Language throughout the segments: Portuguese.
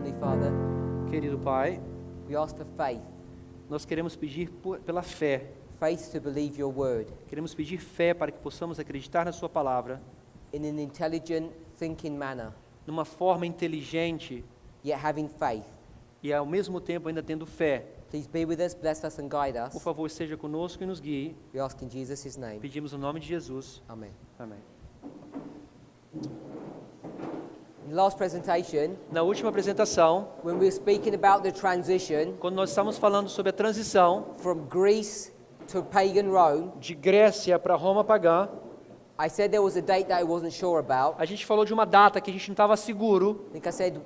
Heavenly Father, Querido Pai, we ask for faith. nós queremos pedir pela fé. Faith to believe your word Queremos pedir fé para que possamos acreditar na Sua palavra, in an intelligent, thinking manner, numa forma inteligente yet having faith. e ao mesmo tempo ainda tendo fé. Please be with us, bless us and guide Por us. favor, esteja conosco e nos guie. We ask in Jesus' name. Pedimos no nome de Jesus. Amen. Amém. In the last presentation, Na última apresentação, when we were speaking about the transition quando nós estávamos falando sobre a transição from Greece to pagan Rome, de Grécia para Roma pagã, I said there was a date that I wasn't sure about. a gente falou de uma data que a gente não estava seguro, I think I said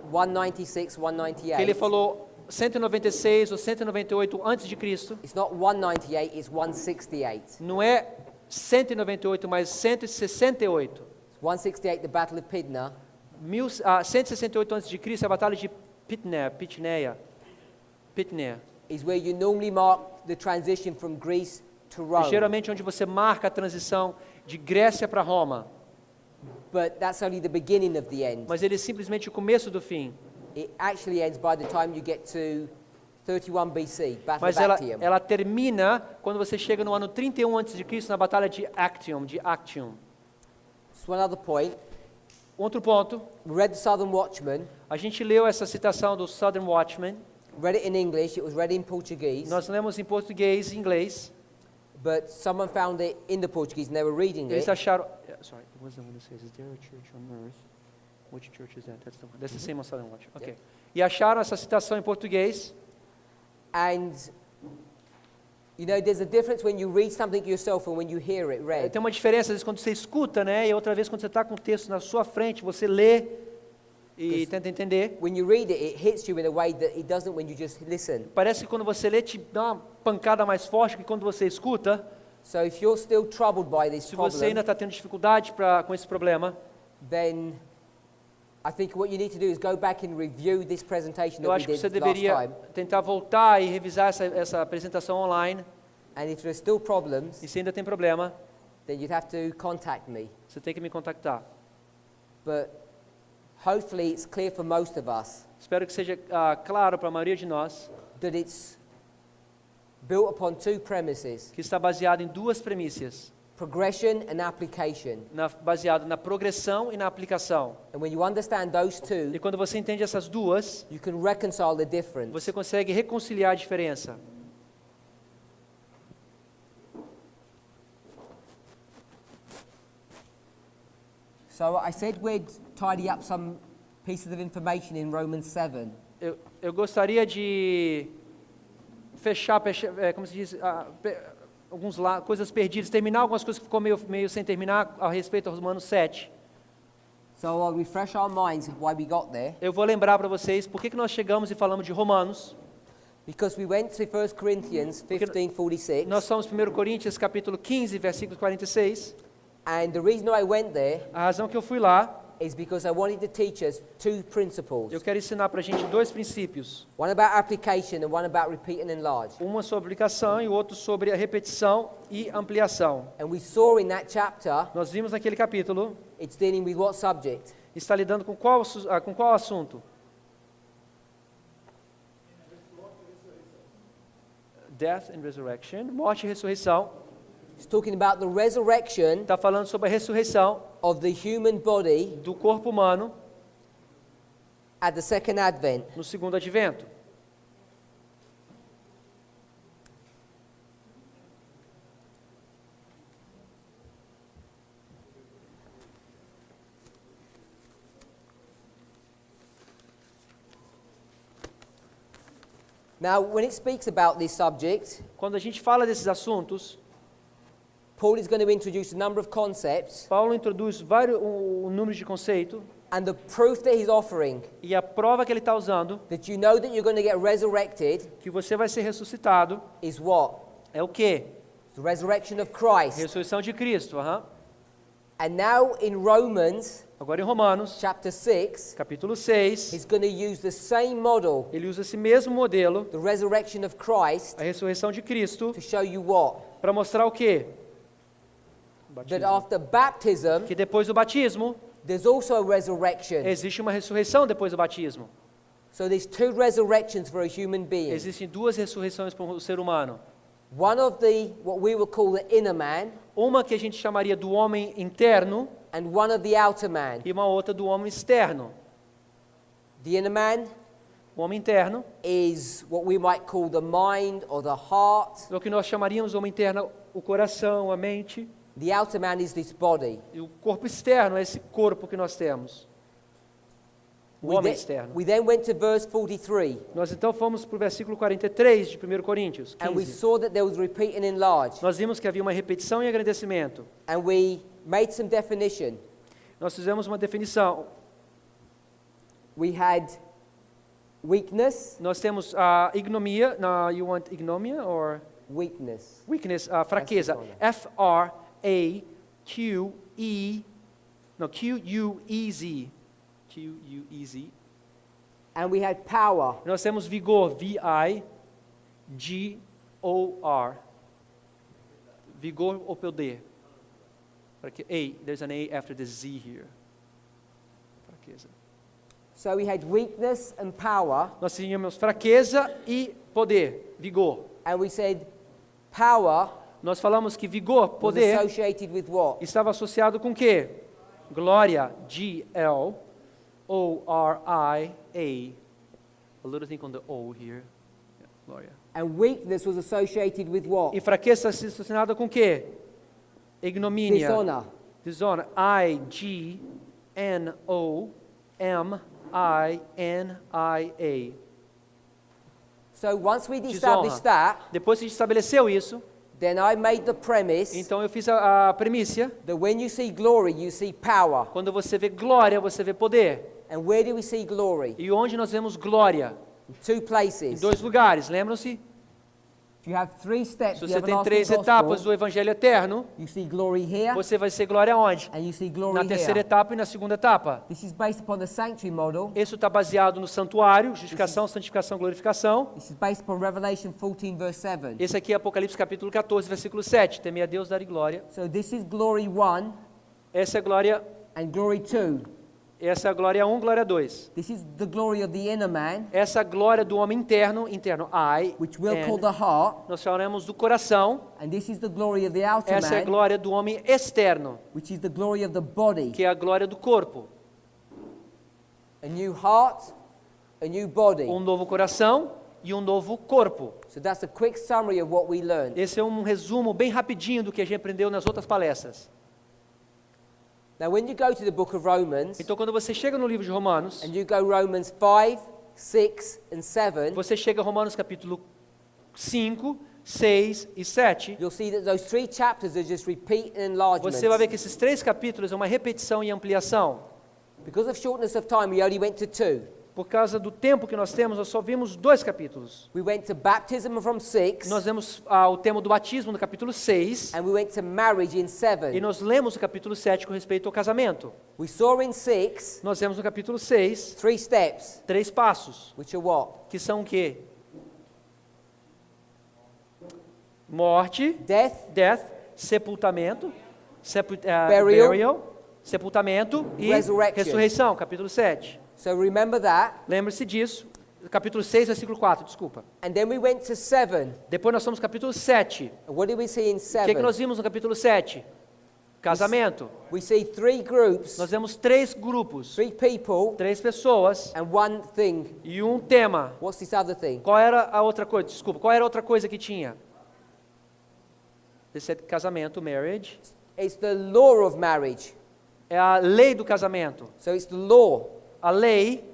196, que ele 198. falou 196 ou 198 antes de Cristo. It's not 198, it's 168. Não é 198, mas 168. 168, the Battle of Pydna. 168 antes de Cristo, é a batalha de Pitneia. Is where you normally mark the transition from Greece to Rome. Geralmente onde você marca a transição de Grécia para Roma, But that's only the beginning of the end. mas ele é simplesmente o começo do fim. It actually ends by the time you get to 31 BC, Battle Mas of ela, Actium. ela termina quando você chega no ano 31 antes de Cristo na batalha de Actium. So one other point, Outro ponto, we read the Southern Watchman, a gente leu essa citação do Southern Watchman. read it in English, it was read in Portuguese, Nós lemos em português e inglês. but someone found it in the Portuguese and they were reading Eles it. acharam. Sorry, it was the one that says, is there a church on earth? Which church is that? That's the one. That's the same on Southern Watch. Okay. E acharam essa citação em português. And, you know, there's a difference when you read something yourself and when you hear it read. Tem uma diferença, às vezes, quando você escuta, né? E outra vez, quando você está com o texto na sua frente, você lê e tenta entender. When you read it, it hits you in a way that it doesn't when you just listen. Parece que quando você lê, te dá uma pancada mais forte que quando você escuta. So if you're still troubled by this Se você ainda problem, está tendo dificuldade com esse problema, then I think what you need to do is go back and review this presentation eu that we acho que você did last deveria time. tentar voltar e revisar essa apresentação online. And if there's still problems, E se ainda tem problema, then you'd have to contact me. você tem que me contactar. But hopefully it's clear for most of us Espero que seja claro para a maioria de nós that it's built upon two premises, que está baseado em duas premissas, progression and application. baseado na progressão e na aplicação. And when you understand those two, E quando você entende essas duas, you can reconcile the difference. você consegue reconciliar a diferença. So I said we'd tidy up some pieces of information in Romans 7. Eu gostaria de fechar, como se diz, coisas perdidas, terminar algumas coisas que ficou meio sem terminar a respeito aos Romanos 7. So I'll refresh our minds why we got there. Eu vou lembrar para vocês por que nós chegamos e falamos de Romanos. Because we went to 1 Corinthians 15:46. Nós somos 1 Coríntios capítulo 15, versículo 46. And the reason I went there A razão que eu fui lá, is because I wanted to teach us two principles. eu quero ensinar para a gente dois princípios. One about application and one about repeat and enlarge. Uma sobre aplicação e o outro sobre a repetição e ampliação. And we saw in that chapter, Nós vimos naquele capítulo, it's dealing with what subject? está lidando com qual assunto? Death and resurrection, morte e ressurreição. It's talking about the resurrection Está falando sobre a ressurreição of the human body do corpo humano at the second advent. no segundo advento. Now, when it speaks about this subject, Quando a gente fala desses assuntos, Paul is going to introduce a number of concepts, Paulo introduz um número de conceito and the proof that he's offering e a prova que ele está usando that you know that you're going to get resurrected que você vai ser ressuscitado is what? é o quê? The resurrection of Christ. Ressurreição de Cristo. And now in Romans Agora em Romanos, chapter 6, capítulo 6, he's going to use the same model, ele usa esse mesmo modelo, the resurrection of Christ, a ressurreição de Cristo, to show you what? para mostrar o quê? That after baptism, Que depois do batismo, there's also a resurrection. existe uma ressurreição depois do batismo. So there's two resurrections for a human being. Existem duas ressurreições para o ser humano. One of the, what we will call the inner man, Uma que a gente chamaria do homem interno and one of the outer man. e uma outra do homem externo. The inner man O homem interno is what we might call the mind or the heart. é o que nós chamaríamos o homem interno, o coração, a mente. The outer man is this body. E o corpo externo é esse corpo que nós temos. O homem externo. We then went to verse 43, Nós então fomos para o versículo 43 de 1 Coríntios and we 15. saw that there was repeat and enlarge, Nós vimos que havia uma repetição e agradecimento. and we made some definition. Nós fizemos uma definição. We had weakness, Nós temos a ignomia. You want ignomia or weakness, weakness? A fraqueza. Essa F-R-A-Q-E. Não, Q-U-E-Z. Q-U-E-Z. and we had power. Nós temos vigor. V-I-G-O-R. Vigor ou poder. There's an A after the Z here. Fraqueza. So we had weakness and power, Nós tínhamos fraqueza e poder, vigor. and we said power Nós falamos que vigor, was poder, associated with what? estava associado com o quê? Glória, G-L-O-R-I-A. A little thing on the O here. Yeah, glória. And weakness was associated with what? E fraqueza está associada com o quê? Ignomínia. Dishonor. Dishonor. I-G-N-O-M-I-N-I-A. So once we'd established that, Depois que a gente estabeleceu isso, then I made the premise então eu fiz a premissa. that when you see glory, you see power. Quando você vê glória, você vê poder. And where do we see glory? E onde nós vemos glória? In two Em places. 2 lugares, lembram-se? If you have three steps, Se you você have an tem asking 3 etapas gospel, do Evangelho Eterno, you see glory here, você vai ser glória onde? and you see glory Na terceira here. etapa e na segunda etapa. This is based upon the sanctuary model. Isso está baseado no santuário, justificação, santificação, glorificação. This is based upon Revelation 14, verse 7. Esse aqui é Apocalipse capítulo 14, versículo 7. Temer a Deus, dar glória. So this is glory 1 Essa é a glória, and glory 2. essa é a glória 1, glória 2. This is the glory of the inner man, Essa é a glória do homem interno, which we'll call N. the heart. Nós falamos do coração. And this is the glory of the outer Essa é a man, glória do homem externo, which is the glory of the body. que é a glória do corpo. A new heart, a new body. Um novo coração e um novo corpo. So that's a quick summary of what we learned. Esse é um resumo bem rapidinho do que a gente aprendeu nas outras palestras. Now, when you go to the book of Romans, Então, quando você chega no livro de Romanos, and you go Romans 5, 6, and 7, você chega a Romanos capítulo 5, 6 e 7, you'll see that those three chapters are just repeat and enlargement. você vai ver que esses 3 capítulos é uma repetição e ampliação. Because of shortness of time, we only went to 2. Por causa do tempo que nós temos, nós só vimos 2 capítulos. We went to baptism from 6, Nós vemos o tema do batismo no capítulo 6, and we went to marriage in e 7. nós lemos o capítulo 7 com respeito ao casamento. We saw in 6 Nós vemos no capítulo 6 3 steps, 3 passos, which are what? que são o quê? Morte, Death, sepultamento, Burial, burial, sepultamento e resurrection. ressurreição, capítulo 7. So remember that. Lembre-se disso. Capítulo 6, versículo 4, desculpa. And then we went to 7. Depois nós fomos no capítulo 7. And what did we see in O 7? que nós vimos no capítulo 7? Casamento. We see 3 groups, Nós vemos 3 grupos, 3 people, 3 pessoas and one thing. e um tema. What's this other thing? Qual era a outra coisa? Desculpa, qual era a outra coisa que tinha? Esse é casamento, marriage. It's the law of marriage. É a lei do casamento. So it's the law. A lei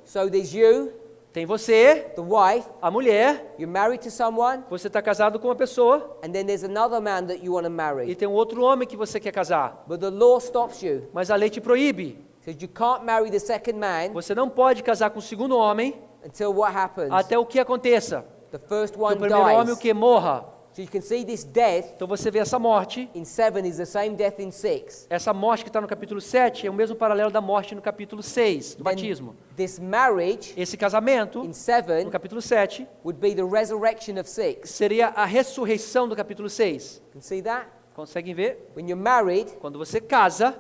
So there's you, tem você, the wife, a mulher, you're married to someone, você está casado com uma pessoa and then there's another man that you want to e marry. tem um outro homem que você quer casar. But the law stops you. Mas a lei te proíbe. Says you can't marry the second man Você não pode casar com o segundo homem until what happens? até o que aconteça. The first Que one o primeiro homem o dies. que morra. So you can see this death Então você vê essa morte. in 7 is the same death in 6. Essa morte que está no capítulo 7 é o mesmo paralelo da morte no capítulo 6, do Then batismo. this marriage Esse casamento, in 7 no capítulo 7, would be the resurrection of 6. seria a ressurreição do capítulo 6. Can you see that? Conseguem ver? When you're married Quando você casa,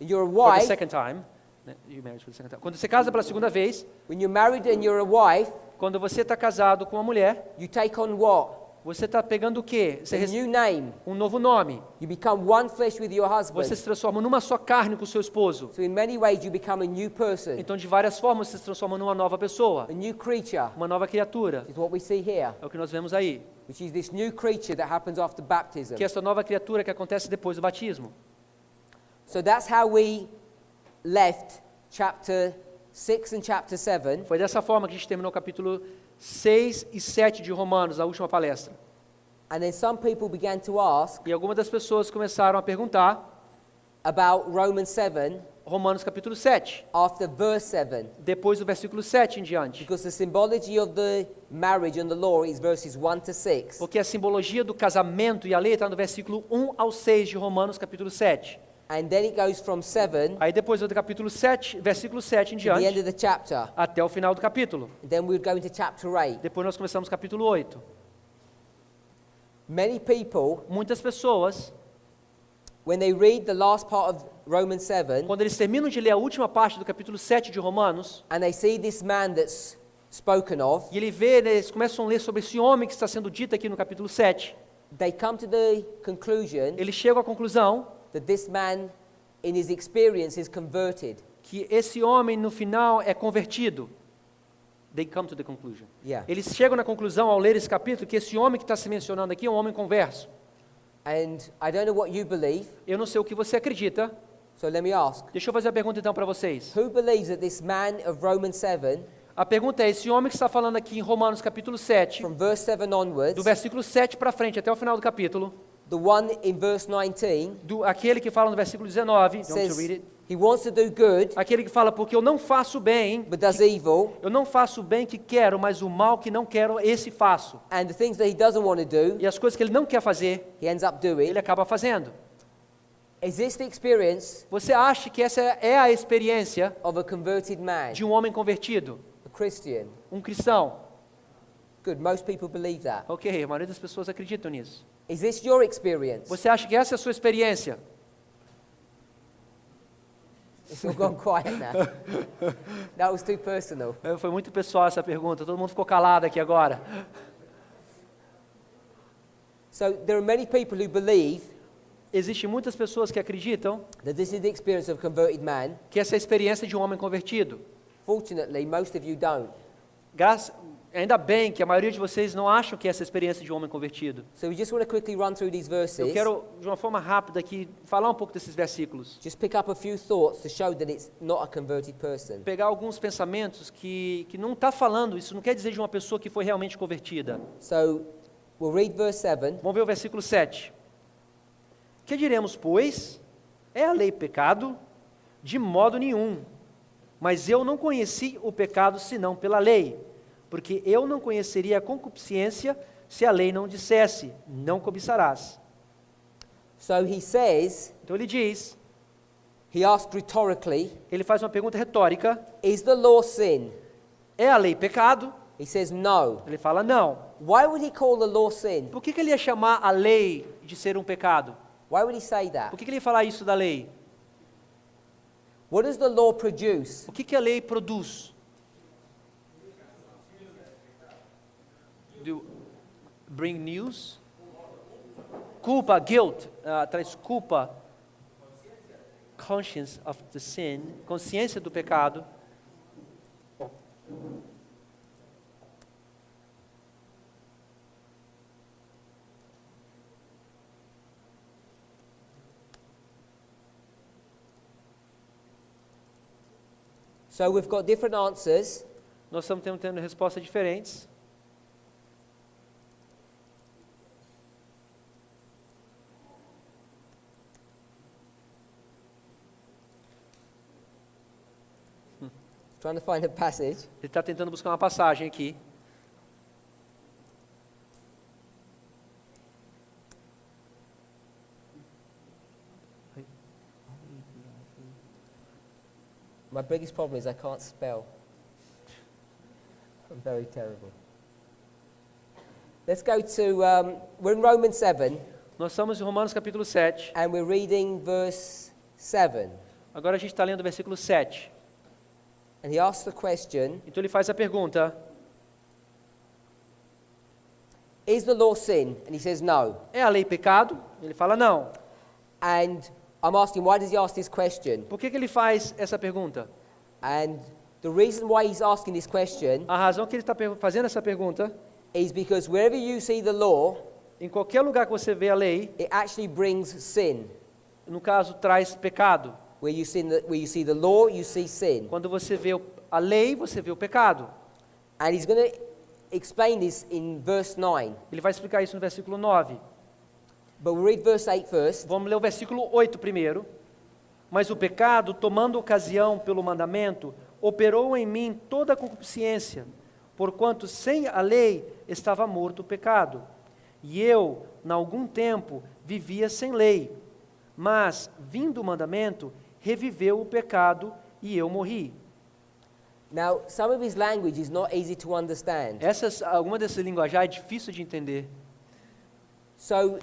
and you're a for the wife, second time, né, de marriage for the second time. Quando você casa pela segunda vez, When you're married and you're a wife, quando você está casado com uma mulher, you take on what? você está pegando o quê? Você A new name. um novo nome. You become one flesh with your husband. Você se transforma numa só carne com o seu esposo. So in many ways you become a new person, Então, de várias formas, você se transforma numa nova pessoa, a new creature. uma nova criatura. Is what we see here, É o que nós vemos aí. which is this new creature that happens after baptism. Que é essa nova criatura que acontece depois do batismo. So that's how we left chapter 6 and chapter 7. Foi dessa forma que a gente terminou o capítulo 6 e 7 de Romanos, a última palestra. And then some people began to ask E algumas das pessoas começaram a perguntar, about Romans 7 Romanos capítulo 7, after verse 7, depois do versículo 7 em diante. because the symbology of the marriage and the law is verses 1 to 6. Porque a simbologia do casamento e a lei está no versículo 1 ao 6 de Romanos capítulo 7. And then it goes from 7 Aí depois do capítulo 7, versículo 7 em to the end diante, of the chapter. até o final do capítulo. Then we would go into chapter 8. Depois nós começamos o capítulo 8. Many people, Muitas pessoas, when they read the last part of Romans 7, quando eles terminam de ler a última parte do capítulo 7 de Romanos, and they see this man that's spoken of, e eles começam a ler sobre esse homem que está sendo dito aqui no capítulo 7, they come to the conclusion eles chegam à conclusão that this man, in his experience, is converted. que esse homem no final é convertido. They come to the conclusion. Yeah. Eles chegam na conclusão ao ler esse capítulo que esse homem que está se mencionando aqui é um homem converso. And I don't know what you believe, Eu não sei o que você acredita. so let me ask. Deixa eu fazer a pergunta então para vocês. Who believes that this man of Romans 7, A pergunta é, esse homem que está falando aqui em Romanos capítulo 7, from verse 7 onwards, do versículo 7 para frente até o final do capítulo, the one in verse 19, aquele que fala no versículo 19, don't you says read it? he wants to do good, Aquele que fala, porque eu não faço bem, but does evil, eu não faço o bem que quero, mas o mal que não quero, esse faço. and the things that he doesn't want to do, E as coisas que ele não quer fazer, he ends up doing. ele acaba fazendo. Is this the experience Você acha que essa é a experiência of a converted man, de um homem convertido, a Christian? um cristão? Good, most people believe that. Ok, a maioria das pessoas acreditam nisso. Is this your experience? Você acha que essa é a sua experiência? It's all gone quiet now. That was too personal. Foi muito pessoal essa pergunta, todo mundo ficou calado aqui agora. So there are many people who believe Existem muitas pessoas que acreditam that this is the experience of a converted man. que essa é a experiência de um homem convertido. Fortunately, most of you don't. Ainda bem que a maioria de vocês não acham que essa é a experiência de um homem convertido. So we just want to quickly run through these Eu verses. quero, de uma forma rápida aqui, falar um pouco desses versículos. Just pick up a few thoughts to show that it's not a converted person. Pegar alguns pensamentos que não está falando, isso não quer dizer de uma pessoa que foi realmente convertida. So we'll read verse 7. Vamos ver o versículo 7. Que diremos, pois? É a lei pecado? De modo nenhum. Mas eu não conheci o pecado senão pela lei, porque eu não conheceria a concupiscência se a lei não dissesse, não cobiçarás. So he says, Então ele diz, he asked rhetorically, ele faz uma pergunta retórica, is the law sin? é a lei pecado? He says no. Ele fala não. Why would he call the law sin? Por que ele ia chamar a lei de ser um pecado? Why would he say that? Por que ele ia falar isso da lei? What does the law produce? O que a lei produz? Do bring news? Culpa, guilt, traz culpa, conscience of the sin, consciência do pecado. So we've got different answers. Nós estamos tendo respostas diferentes. Trying to find a passage. Ele está tentando buscar uma passagem aqui. My biggest problem is I can't spell. I'm very terrible. Let's go to, we're in Romans 7, Nós estamos em Romanos capítulo 7, and we're reading verse 7. Agora a gente está lendo o versículo 7. And he asks the question, Então ele faz a pergunta: is the law sin? And he says no. é a lei pecado? Ele fala não. And I'm asking, why does he ask this question? Por que ele faz essa pergunta? And the reason why he's asking this question A razão que ele está fazendo essa pergunta, is because wherever you see the law, em qualquer lugar que você vê a lei, it actually brings sin. no caso traz pecado. Where you see the law, you see sin. Quando você vê a lei, você vê o pecado. And he's going to explain this in verse 9. Ele vai explicar isso no versículo 9. But we'll read verse 8 first. Vamos ler o versículo 8 primeiro. Mas o pecado, tomando ocasião pelo mandamento, operou em mim toda a concupiscência, porquanto sem a lei estava morto o pecado. E eu, em algum tempo, vivia sem lei. Mas, vindo o mandamento, reviveu o pecado e eu morri. Now, some of his language is not easy to understand. Alguma dessas linguagens é difícil de entender. So,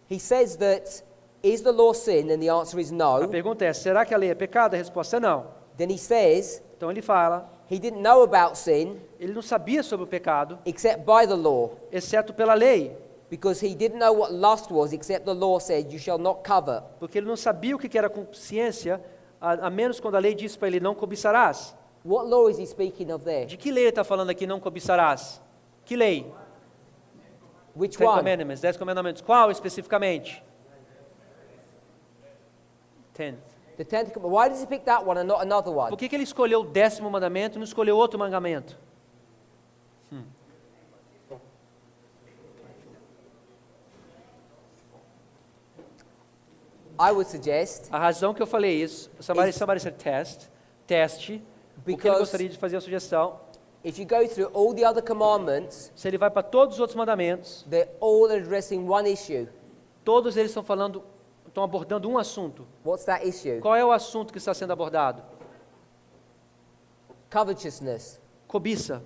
he says that, is the law sin? And the answer is A no. pergunta é, será que a lei é pecado? A resposta é não. Then he says, Então ele fala, he didn't know about sin ele não sabia sobre o pecado, except by the law, exceto pela lei, because he didn't know what lust was except the law said, you shall not covet. porque ele não sabia o que era concupiscência, a menos quando a lei disse para ele, não cobiçarás. What law is he speaking of there? De que lei ele está falando aqui, não cobiçarás? Que lei? Which 10 one? Commandments, 10 Commandamentos. Qual especificamente? 10. The 10th commandment. Why does he pick that one and not another one? Por que ele escolheu o 10º mandamento e não escolheu outro mandamento? I would suggest, A razão que eu falei isso, somebody said teste, o que ele Because- gostaria de fazer a sugestão, if you go through all the other commandments, se ele vai para todos os outros mandamentos, they're all addressing one issue. todos eles estão abordando um assunto. What's that issue? Qual é o assunto que está sendo abordado? Covetousness. Cobiça.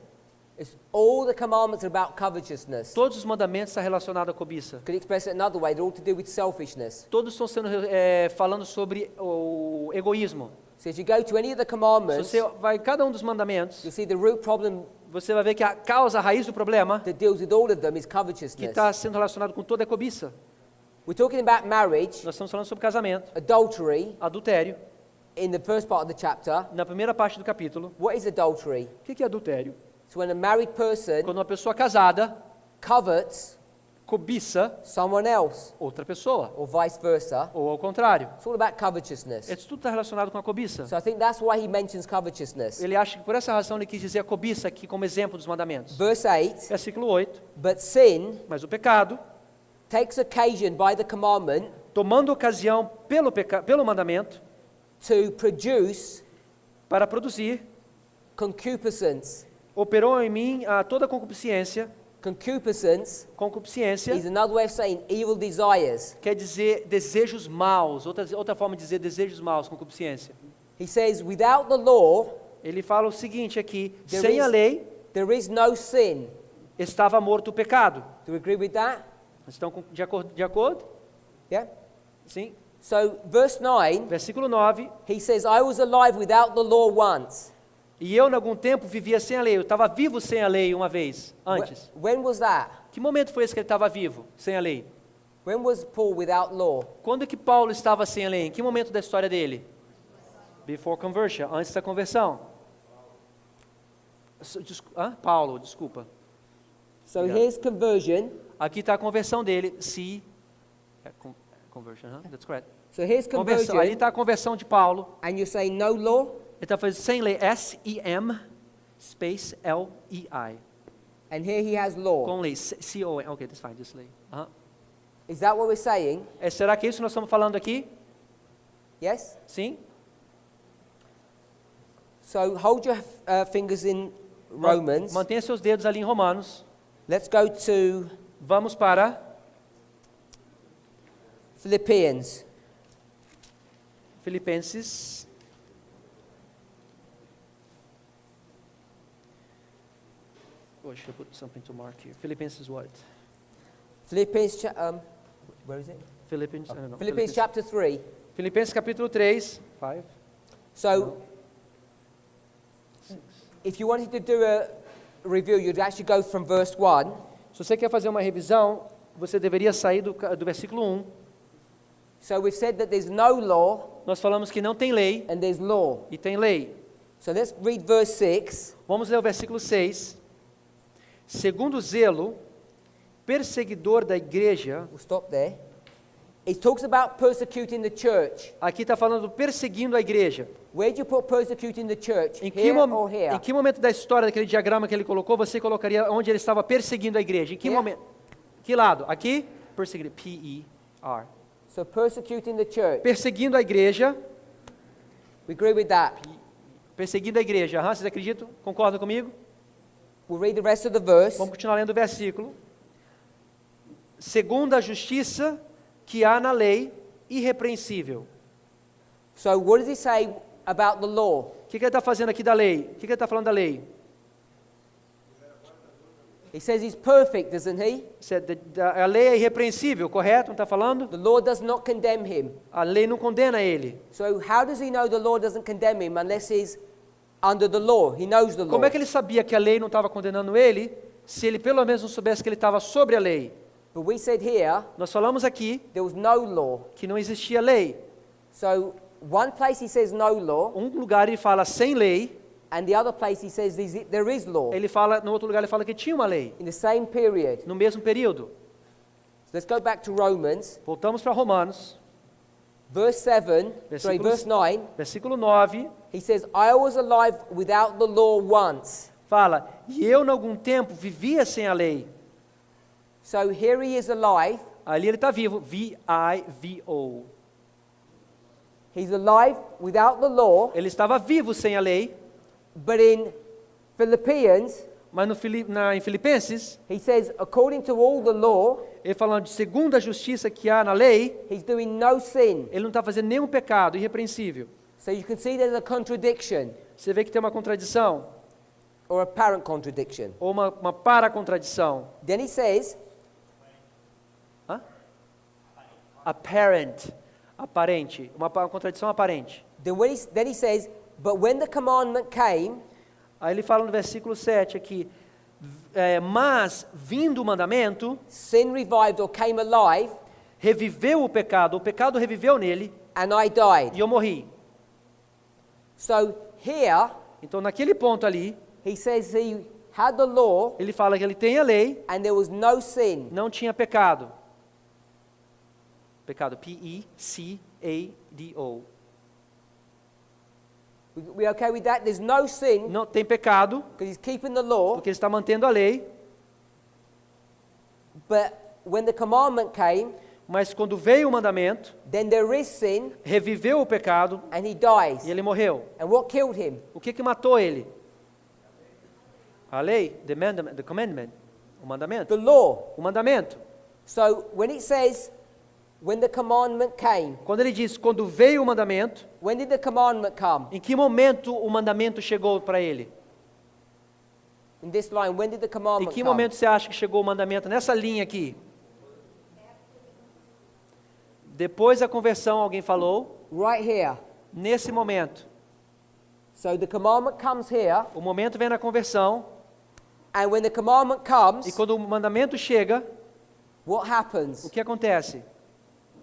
It's all the commandments are about covetousness. Todos os mandamentos estão relacionados à cobiça. Could you express it another way? They're all to do with selfishness. Todos estão sendo falando sobre o egoísmo. So if you go to any of the Se commandments, você vai em cada um dos mandamentos, you'll see the root problem você vai ver que a causa, a raiz do problema, that deals with all of them is que covetousness. está sendo relacionado com toda a cobiça. We're talking about marriage, Nós estamos falando sobre casamento, adultery, adultério. in the first part of the chapter. Na primeira parte do capítulo, What is adultery? o que é adultério? So when a married person Quando uma pessoa casada covets cobiça someone else, outra pessoa, or vice versa, ou ao contrário. it's all about covetousness. Isso tudo está relacionado com a cobiça. So I think that's why he mentions covetousness. Ele acha que por essa razão ele quis dizer a cobiça aqui como exemplo dos mandamentos. Verse 8, Versículo 8. but sin Mas o pecado, takes occasion by the commandment tomando ocasião pelo mandamento, to produce para produzir, concupiscence. operou em mim a toda concupiscência. Concupiscence Concupiscência is another way of saying evil desires. quer dizer desejos maus. Outra forma de dizer desejos maus, concupiscência. He says, without the law, Ele fala o seguinte aqui, There sem is- a lei there is no sin. estava morto o pecado. Do we agree with that? Estão de acordo? Yeah? Sim. So, verse 9, Versículo 9. he says, I was alive without the law once. E eu, em algum tempo, vivia sem a lei. Eu estava vivo sem a lei uma vez, antes. When was that? Que momento foi esse que ele estava vivo, sem a lei? When was Paul without law? Quando que Paulo estava sem a lei? Em que momento da história dele? Before conversion, antes da conversão. Paulo, desculpa. So Yeah. here's conversion. Aqui está a conversão dele. Conversion, that's correct. So here's Conversão. Ali conversion. está a conversão de Paulo. And you're saying no law? Ele está fazendo sem lei. S-E-M, space L-E-I. And here he has law. Com lei. C-O-N. Ok, that's fine, just lei. Is that what we're saying? Será que é isso que nós estamos falando aqui? Yes? Sim? So hold your fingers in Romans. Mantenha seus dedos ali em Romanos. Let's go to Vamos para Philippians. Filipenses. Oh, I should put something to mark here. Filipenses what? Philippians, where is it? Philippians, I don't know. Philippians chapter 3. Filipenses capítulo 3. 5. So, if you wanted to do a review, you'd actually go from verse 1. Se você quer fazer uma revisão, você deveria sair do versículo 1. So we've said that there's no law Nós falamos que não tem lei and there's law. e tem lei. So let's read verse 6. Vamos ler o versículo 6. Segundo o zelo, perseguidor da igreja. We'll stop there. It talks about persecuting the church. Aqui está falando perseguindo a igreja. Where do you put persecuting the church? Em Here or que momento da história daquele diagrama que ele colocou, você colocaria onde ele estava perseguindo a igreja? Em que Here. momento? Que lado? Aqui? Perseguindo. P-E-R. So persecuting the church. Perseguindo a igreja. We agree with that. Perseguindo a igreja. Aham, vocês acreditam? Concordam comigo? We'll read the rest of the verse. Vamos continuar lendo o versículo. Segundo a justiça que há na lei, irrepreensível. So what does he say about the law? O que ele está fazendo aqui da lei? O que ele está falando da lei? He says he's perfect, doesn't he? A lei é irrepreensível, correto? Não está falando? The law does not condemn him. A lei não condena ele. So how does he know the law doesn't condemn him unless he's under the law? He knows the law. Como é que ele sabia que a lei não estava condenando ele, se ele pelo menos não soubesse que ele estava sobre a lei? But we said here Nós falamos aqui there was no law. que não existia lei. So one place he says no law, Um lugar ele fala sem lei, and the other place he says there is law no outro lugar ele fala que tinha uma lei, in the same period. no mesmo período. So let's go back to Romans, Voltamos para Romanos, verse 7, verse 9. versículo 9, He says, I was alive without the law once. fala, e eu em algum tempo vivia sem a lei. So here he is alive. Ali ele está vivo, V-I-V-O. He's alive without the law, Ele estava vivo sem a lei, but in Philippians, mas em Filipenses, he says, according to all the law, ele falando de segundo a justiça que há na lei, he's doing no sin. ele não está fazendo nenhum pecado, irrepreensível. So you can see there's a contradiction, Você vê que tem uma contradição, or apparent contradiction. ou uma para-contradição. Then he says, Aparente, uma contradição aparente. then he says, but when the commandment came, Aí ele fala no versículo 7 aqui, mas vindo o mandamento, sin revived or came alive, reviveu o pecado reviveu nele, and I died. e eu morri. So here, Então naquele ponto ali, he says he had the law, ele fala que ele tem a lei, and there was no sin. não tinha pecado. Pecado, P-E-C-A-D-O. We okay with that? There's no sin, Não tem pecado, because he's keeping the law, porque ele está mantendo a lei, but when the commandment came, mas quando veio o mandamento, then there is sin, reviveu o pecado, and he dies. e ele morreu. And what killed him? O que matou ele? A lei, the commandment, o mandamento. The law. O mandamento. So when it says, when the commandment came, Quando ele diz, quando veio o mandamento, when did the commandment come? em que momento o mandamento chegou para ele? In this line, when did the Em commandment que come? momento você acha que chegou o mandamento? Nessa linha aqui. Depois da conversão, alguém falou, Right here. nesse momento. So the commandment comes here, O momento vem na conversão, and when the commandment e comes, quando o mandamento chega, what o happens? que acontece?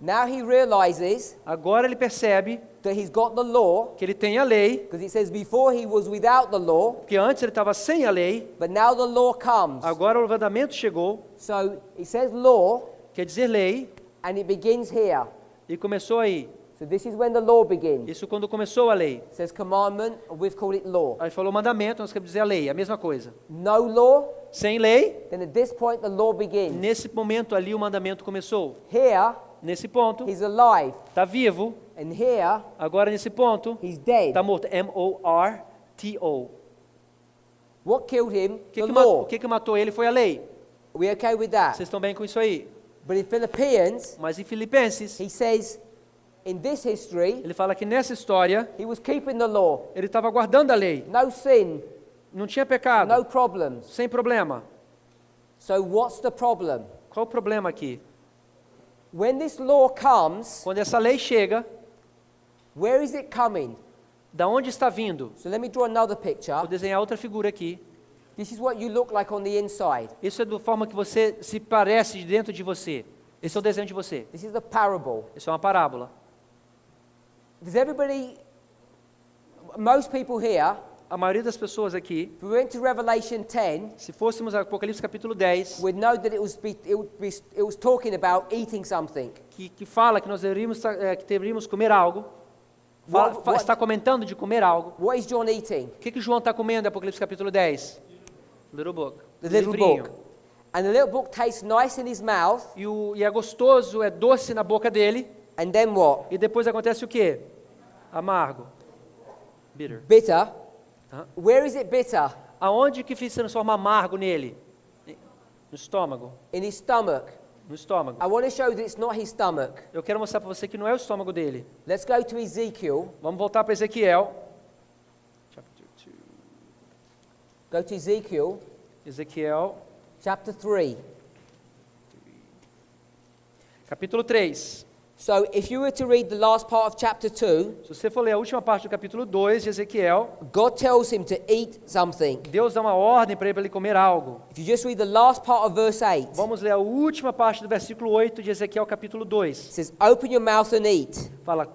Now he realizes Agora ele percebe that he's got the law, que ele tem a lei, because it says before he was without the law, porque antes ele estava sem a lei, but now the law comes. agora o mandamento chegou, So it says law, quer dizer lei, and it begins here. e começou aí. So this is when the law begins. Isso quando começou a lei. It says commandment, we've called it law. Aí falou mandamento, nós queremos dizer a lei, a mesma coisa. No law, Sem lei, then at this point the law begins. nesse momento ali o mandamento começou. Here, Nesse ponto, he's alive, está vivo, and here, agora nesse ponto, he's dead. está morto. M-O-R-T-O. What killed him? O The law. que matou ele foi a lei. We okay with that? Vocês estão bem com isso aí? But in Philippians, Mas em Filipenses, he says, in this history, ele fala que nessa história, he was keeping the law. ele estava guardando a lei. No sin, Não tinha pecado, no problems. sem problema. So what's the problem? Qual o problema aqui? When this law comes, Quando essa lei chega, where is it coming? Da onde está vindo? So let me draw another picture. Vou desenhar outra figura aqui. This is what you look like on the inside. Isso é da forma que você se parece de dentro de você. Esse é o desenho de você. This is the parable. Isso é uma parábola. Does everybody, most people here, A maioria das pessoas aqui, if we went to Revelation 10, se fôssemos a Apocalipse capítulo 10, would know that it was talking about eating something. que fala que nós deveríamos comer algo, What- está comentando de comer algo. What is John eating? O que João está comendo em Apocalipse capítulo 10? Little book. The little Livrinho. book. And the little book tastes nice in his mouth, E é gostoso, é doce na boca dele. and then what? E depois acontece o quê? Amargo. Bitter. Bitter. Huh? Where is it bitter? Aonde que se transforma amargo nele? No estômago. In his stomach. No estômago. I want to show that it's not his stomach. Eu quero mostrar para você que não é o estômago dele. Let's go to Ezekiel. Vamos voltar para Ezequiel. Chapter 2. Go to Ezekiel, Ezequiel, chapter 3. capítulo 3. So if you were to read the last part of chapter 2, Se você for ler a última parte do capítulo 2 de Ezequiel, God tells him to eat something. Deus dá uma ordem para ele comer algo. If you just read the last part of verse 8, Vamos ler a última parte do versículo 8 de Ezequiel capítulo 2. it says, "Open your mouth and eat." Fala,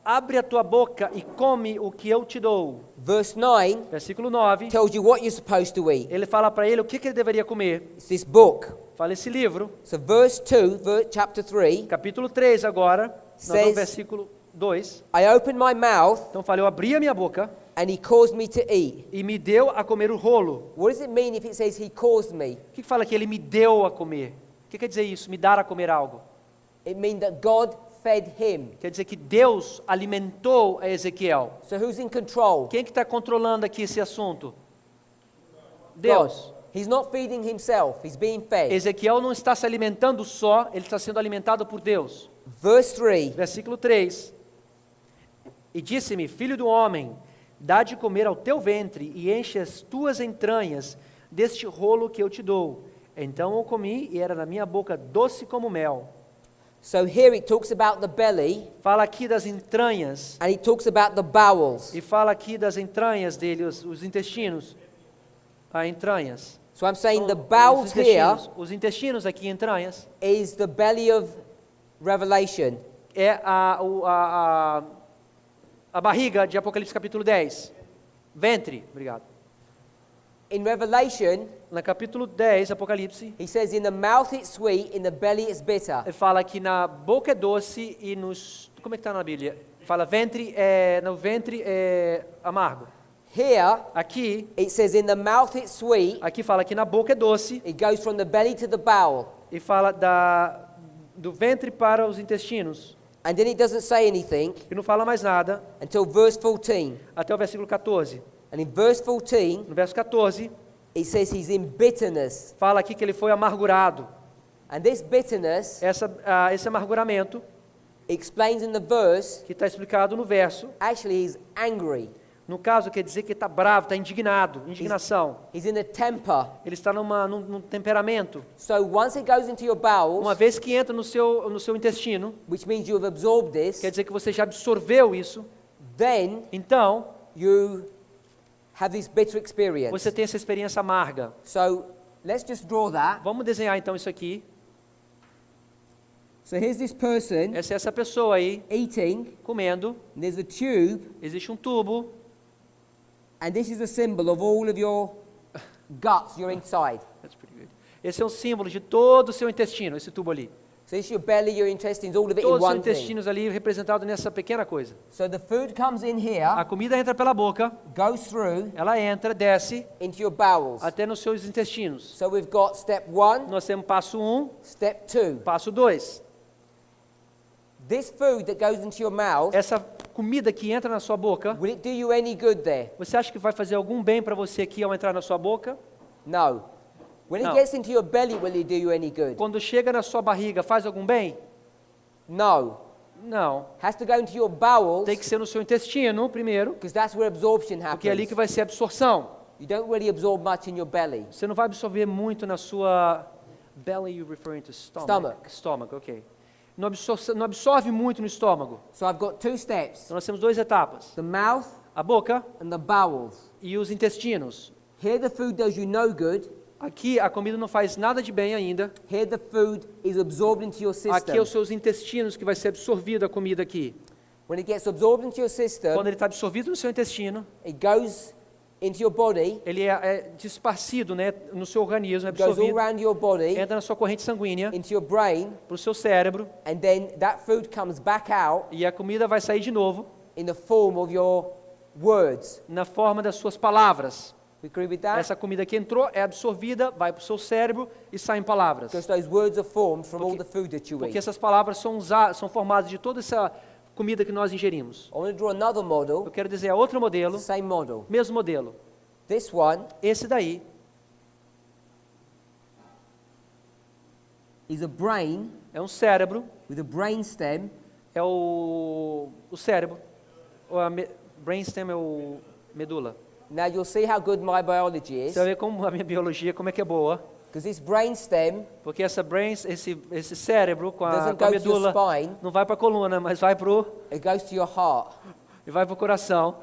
abre a tua boca e come o que eu te dou. Verse 9 Versículo 9, tells you what you're supposed to eat. ele fala para ele o que ele deveria comer. It's this book. Fala esse livro, So verse 2, chapter 3, capítulo 3 agora, nós vamos Says- versículo 2. I opened my mouth Então fala, eu abri a minha boca and he caused me to eat. e me deu a comer o rolo. What does it mean if it says he caused me? O que fala que ele me deu a comer? O que quer dizer isso? Me dar a comer algo? It means that God fed him. Quer dizer que Deus alimentou a Ezequiel. So who's in control? Quem que está controlando aqui esse assunto? Deus. God. He's not feeding himself, he's being fed. Ezequiel não está se alimentando só, ele está sendo alimentado por Deus. Verse 3, Versículo 3. E disse-me, filho do homem, dá de comer ao teu ventre e enche as tuas entranhas deste rolo que eu te dou. Então eu comi e era na minha boca doce como mel. so here it talks about the belly Fala aqui das entranhas and it talks about the bowels. e fala aqui das entranhas dele, os intestinos. Entranhas. So I'm saying the Os bowels here os intestinos aqui, entranhas, is the belly of Revelation. é a barriga de Apocalipse capítulo 10. Ventre, obrigado. In Revelation, No capítulo 10, Apocalipse, he says, in the mouth it's sweet, in the belly it's bitter. ele fala que na boca é doce e nos... Como é que está na Bíblia? Fala no ventre é amargo. Here, Aqui it says, in the mouth it's sweet, fala que na boca é doce it goes from the belly to the bowel. e fala do ventre para os intestinos. And then it doesn't say anything E não fala mais nada until verse 14. até o versículo 14. And in verse 14, No verso 14, it says he's in bitterness. fala aqui que ele foi amargurado. And this bitterness Esse amarguramento, explains in the verse, que está explicado no verso, actually he's angry. no caso quer dizer que está bravo, está indignado, indignação. He's in a temper. Ele está num temperamento. So once it goes into your bowels, Uma vez que entra no seu intestino, which means you have absorbed this, quer dizer que você já absorveu isso, then então you have this bitter experience. você tem essa experiência amarga. So let's just draw that. Vamos desenhar então isso aqui. So here's this person Essa pessoa aí, eating, comendo, and there's a tube, existe um tubo, and this is a symbol of all of your guts, your inside. that's pretty good. Esse é um símbolo de todo o seu intestino, esse tubo ali. So this is your belly, your intestines, all of it in Todos os seus one thing. intestinos ali representados nessa pequena coisa. So the food comes in here, A comida entra pela boca, goes through ela entra, desce into your bowels. até nos seus intestinos. So we've got step 1, Nós temos passo 1, step 2. passo 2. This food that goes into your mouth, Essa comida que entra na sua boca, will it do you any good there? você acha que vai fazer algum bem para você aqui ao entrar na sua boca? No. When No. it gets into your belly, will it do you any good? Quando chega na sua barriga, faz algum bem? No. Não. Has to go into your bowels, Tem que ser no seu intestino primeiro, because that's where absorption porque é ali happens. que vai ser a absorção. You don't really absorb much in your belly. Você não vai absorver muito na sua belly, you referring to stomach? Stomach. Stomach, ok. não absorve muito no estômago. So I've got two steps, Então nós temos duas etapas. the mouth A boca and the bowels. e os intestinos. Here the food does you no good. Aqui a comida não faz nada de bem ainda. Here the food is absorbed into your Aqui é system. os seus intestinos que vai ser absorvido a comida aqui. When it gets absorbed into your system, Quando ele está absorvido no seu intestino, it goes into your body, ele é disparcido, né, no seu organismo, é goes all absorvido, around your body, entra na sua corrente sanguínea, into your brain, para o seu cérebro, and then that food comes back out e a comida vai sair de novo in the form of your words. na forma das suas palavras. We agree with that? Essa comida que entrou é absorvida, vai para o seu cérebro e sai em palavras. Because those words are formed from all Porque- the food that you Porque eat. essas palavras são formadas de toda essa comida que nós ingerimos. I want to draw another Eu model, quero dizer, é outro modelo, the same model. mesmo modelo. This one Esse daí is a brain é um cérebro, with a brain stem é o cérebro. Brainstem é o medula. Now you'll see how good my biology is, Você vai ver como a minha biologia, como é que é boa. because this brainstem Porque esse cérebro com a doesn't go to your medula spine, não vai para a coluna, mas vai it goes to your heart. e vai para o coração.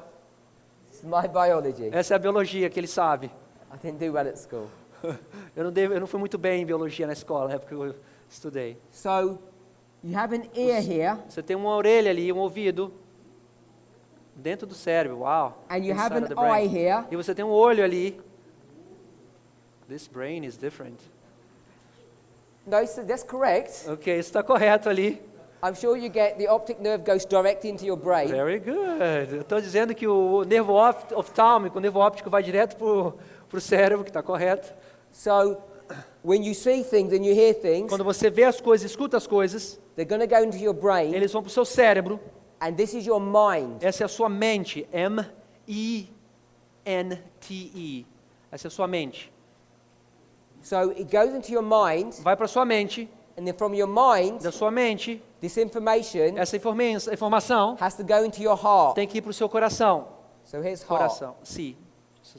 This is my biology. Essa é a biologia que ele sabe. I didn't do well at school. Eu não fui muito bem em biologia na escola, na época que eu estudei. So you have an ear here, Você tem uma orelha ali, um ouvido, dentro do cérebro, uau. and you have inside an of the brain. eye here, E você tem um olho ali. This brain is different. no, that's correct. Ok, isso está correto ali. I'm sure you get the optic nerve goes direct into your brain. Very good. Eu estou dizendo que o nervo oftálmico, o nervo óptico vai direto para o cérebro, que está correto. So when you see things and you hear things, Quando você vê as coisas, escuta as coisas, they're going to go into your brain, eles vão para o seu cérebro. and this is your mind. Essa é a sua mente. M-I-N-T-E. Essa é a sua mente. So it goes into your mind, Vai para a sua mente. and then from your mind, Da sua mente, this information essa informação has to go into your heart. tem que ir para o seu coração. So here's heart. Coração. C. C.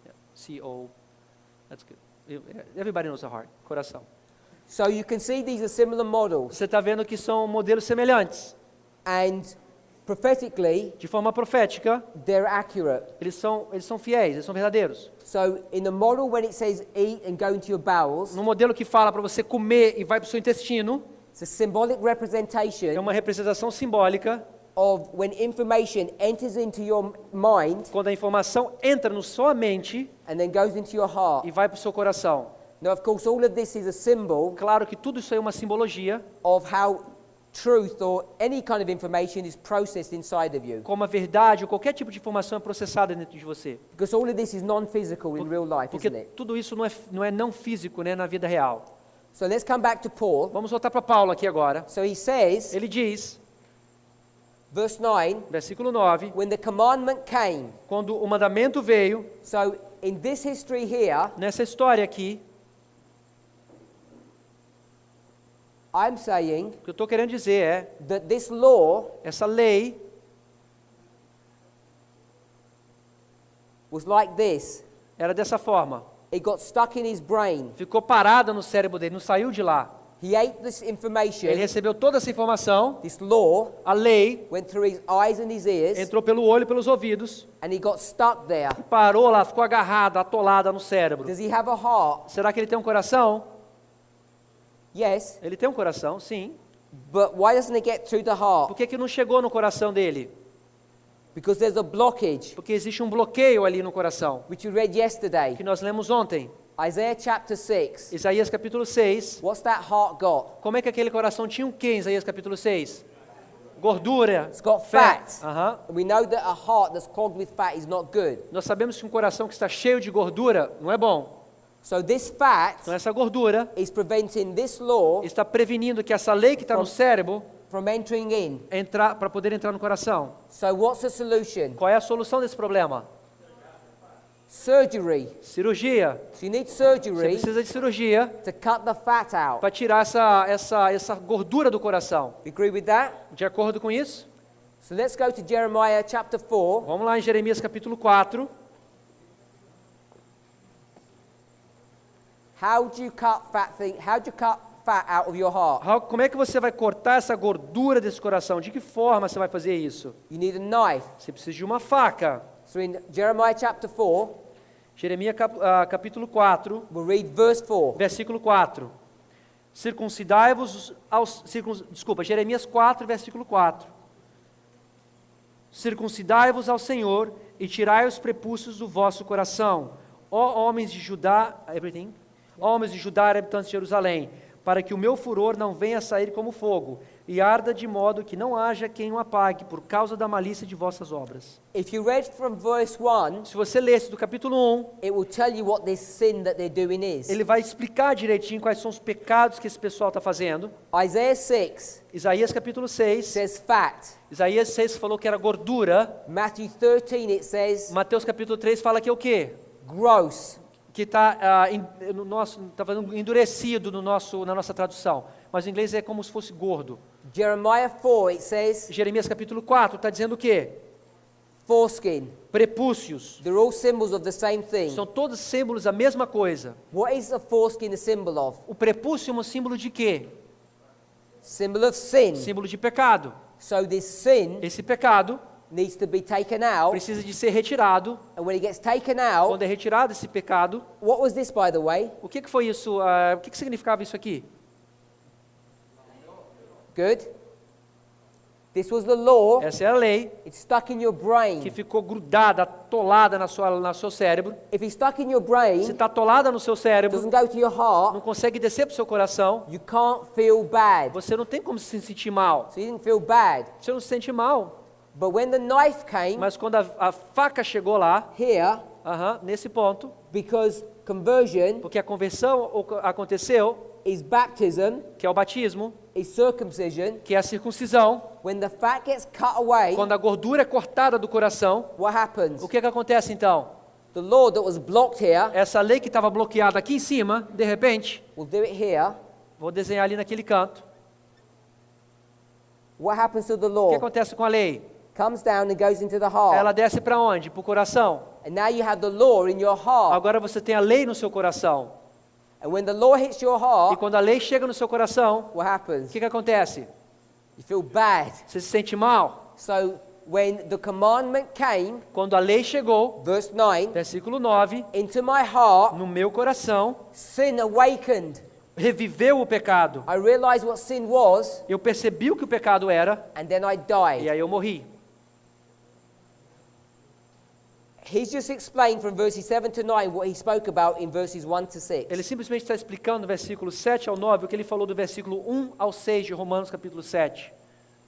Yeah. C-O. That's good. Everybody knows the heart. Coração. So you can see these are similar models, Você está vendo que são modelos semelhantes. and prophetically, De forma profética, they're accurate. eles são fiéis, eles são verdadeiros. So in the model, when it says eat and go into your bowels, No modelo que fala para você comer e vai para o seu intestino, it's a symbolic é representation uma representação simbólica. of when information enters into your mind Quando a informação entra na sua mente and then goes into your heart. e vai para o seu coração. Now, of course, all of this is a symbol Claro que tudo isso aí é uma simbologia, of how truth or any kind of information is processed inside of you. como a verdade ou qualquer tipo de informação é processada dentro de você. Because all of this is non-physical in real life, Porque isn't it? tudo isso não é não físico, né, na vida real. So let's come back to Paul. Vamos voltar para Paulo aqui agora. So he says, Ele diz, verse 9, versículo 9, when the commandment came. quando o mandamento veio, So in this history here, nessa história aqui, I'm saying o que eu estou querendo dizer é, that this law essa lei was like this. era dessa forma. It got stuck in his brain. Ficou parada no cérebro dele, não saiu de lá. He ate this information, Ele recebeu toda essa informação, this law, a lei went through his eyes and his ears, entrou pelo olho e pelos ouvidos, and he got stuck there. parou lá, ficou agarrada, atolada no cérebro. Does he have a heart? Será que ele tem um coração? Yes. Ele tem um coração, sim. But why doesn't it get through the heart? Por que que não chegou no coração dele? Because there's a blockage, Porque existe um bloqueio ali no coração, which we read yesterday. que nós lemos ontem. Isaiah chapter 6. Isaías capítulo 6. What's that heart got? Como é que aquele coração tinha o quê em Isaías capítulo 6? Gordura. It's got fat. Aham. We know that a heart that's clogged with fat is not good. Nós sabemos que um coração que está cheio de gordura não é bom. So this fat Então essa gordura is preventing this law está prevenindo que essa lei que está no cérebro from entering in. para poder entrar no coração. So what's the solution? Qual é a solução desse problema? Surgery. Cirurgia. So you need Você surgery precisa de cirurgia to cut the fat out. para tirar essa gordura do coração. You agree with that? De acordo com isso? So let's go to Jeremiah chapter 4. Vamos lá em Jeremias capítulo 4. How do you cut fat out of your heart? Como é que você vai cortar essa gordura desse coração? De que forma você vai fazer isso? You need a knife. Você precisa de uma faca. So in Jeremiah chapter 4, Jeremias capítulo 4, we'll read verse 4. versículo 4. Circuncidai-vos aos... Jeremias 4, versículo 4. Circuncidai-vos ao Senhor e tirai os prepúcios do vosso coração, ó homens de Judá, ó homens de Judá, habitantes de Jerusalém, para que o meu furor não venha a sair como fogo, e arda de modo que não haja quem o apague, por causa da malícia de vossas obras. If you read from verse 1, Se você lesse do capítulo 1, it will tell you what this sin that they're doing is. ele vai explicar direitinho quais são os pecados que esse pessoal está fazendo. Isaiah 6 Isaías capítulo 6, says fat. Isaías 6 falou que era gordura. Matthew 13 it says Mateus capítulo 3 fala que é o quê? gross. Que está endurecido na nossa tradução. Mas em inglês é como se fosse gordo. Jeremiah 4 it says Jeremias capítulo 4 está dizendo o quê? foreskin. Prepúcios. They're all symbols of the same thing. São todos símbolos da mesma coisa. What is a foreskin a symbol of? O prepúcio é um símbolo de quê? Symbol of sin. Símbolo de pecado. So this sin Esse pecado needs to be taken out. precisa de ser retirado. And when it gets taken out, Quando é retirado esse pecado, what was this, by the way? o que foi isso? O que significava isso aqui? Good. This was the law. Essa é a lei It's stuck in your que brain. ficou grudada, atolada no seu cérebro. If it's stuck in your Se brain, está atolada no seu cérebro, doesn't go to your não heart, consegue descer para o seu coração, you can't feel bad. você não tem como se sentir mal. So you didn't feel bad. Você não se sente mal. But when the knife came Mas quando a faca chegou lá, here, nesse ponto, because conversion porque a conversão aconteceu, is baptism, que é o batismo, is circumcision, que é a circuncisão, when the fat gets cut away, quando a gordura é cortada do coração, what happens? o que acontece então? The law that was blocked here, Essa lei que estava bloqueada aqui em cima, de repente, we'll do it here. vou desenhar ali naquele canto. What happens to the O que law? acontece com a lei? Comes down and goes into the heart. Ela desce para onde? Para o coração. And now you have the law in your heart. Agora você tem a lei no seu coração. And when the law hits your E heart, quando a lei chega no seu coração, what o happens? que acontece? You feel bad. Você se sente mal. So when the commandment came, Quando a lei chegou, verse 9, versículo 9, into my heart, no meu coração, sin awakened. reviveu o pecado. I realized what sin was, Eu percebi o que o pecado era, and then I e died. aí eu morri. He's just explained from verses 7 to 9 what he spoke about in verses 1 to 6. Ele simplesmente está explicando no versículo 7 ao 9 o que ele falou do versículo 1 ao 6 de Romanos capítulo 7.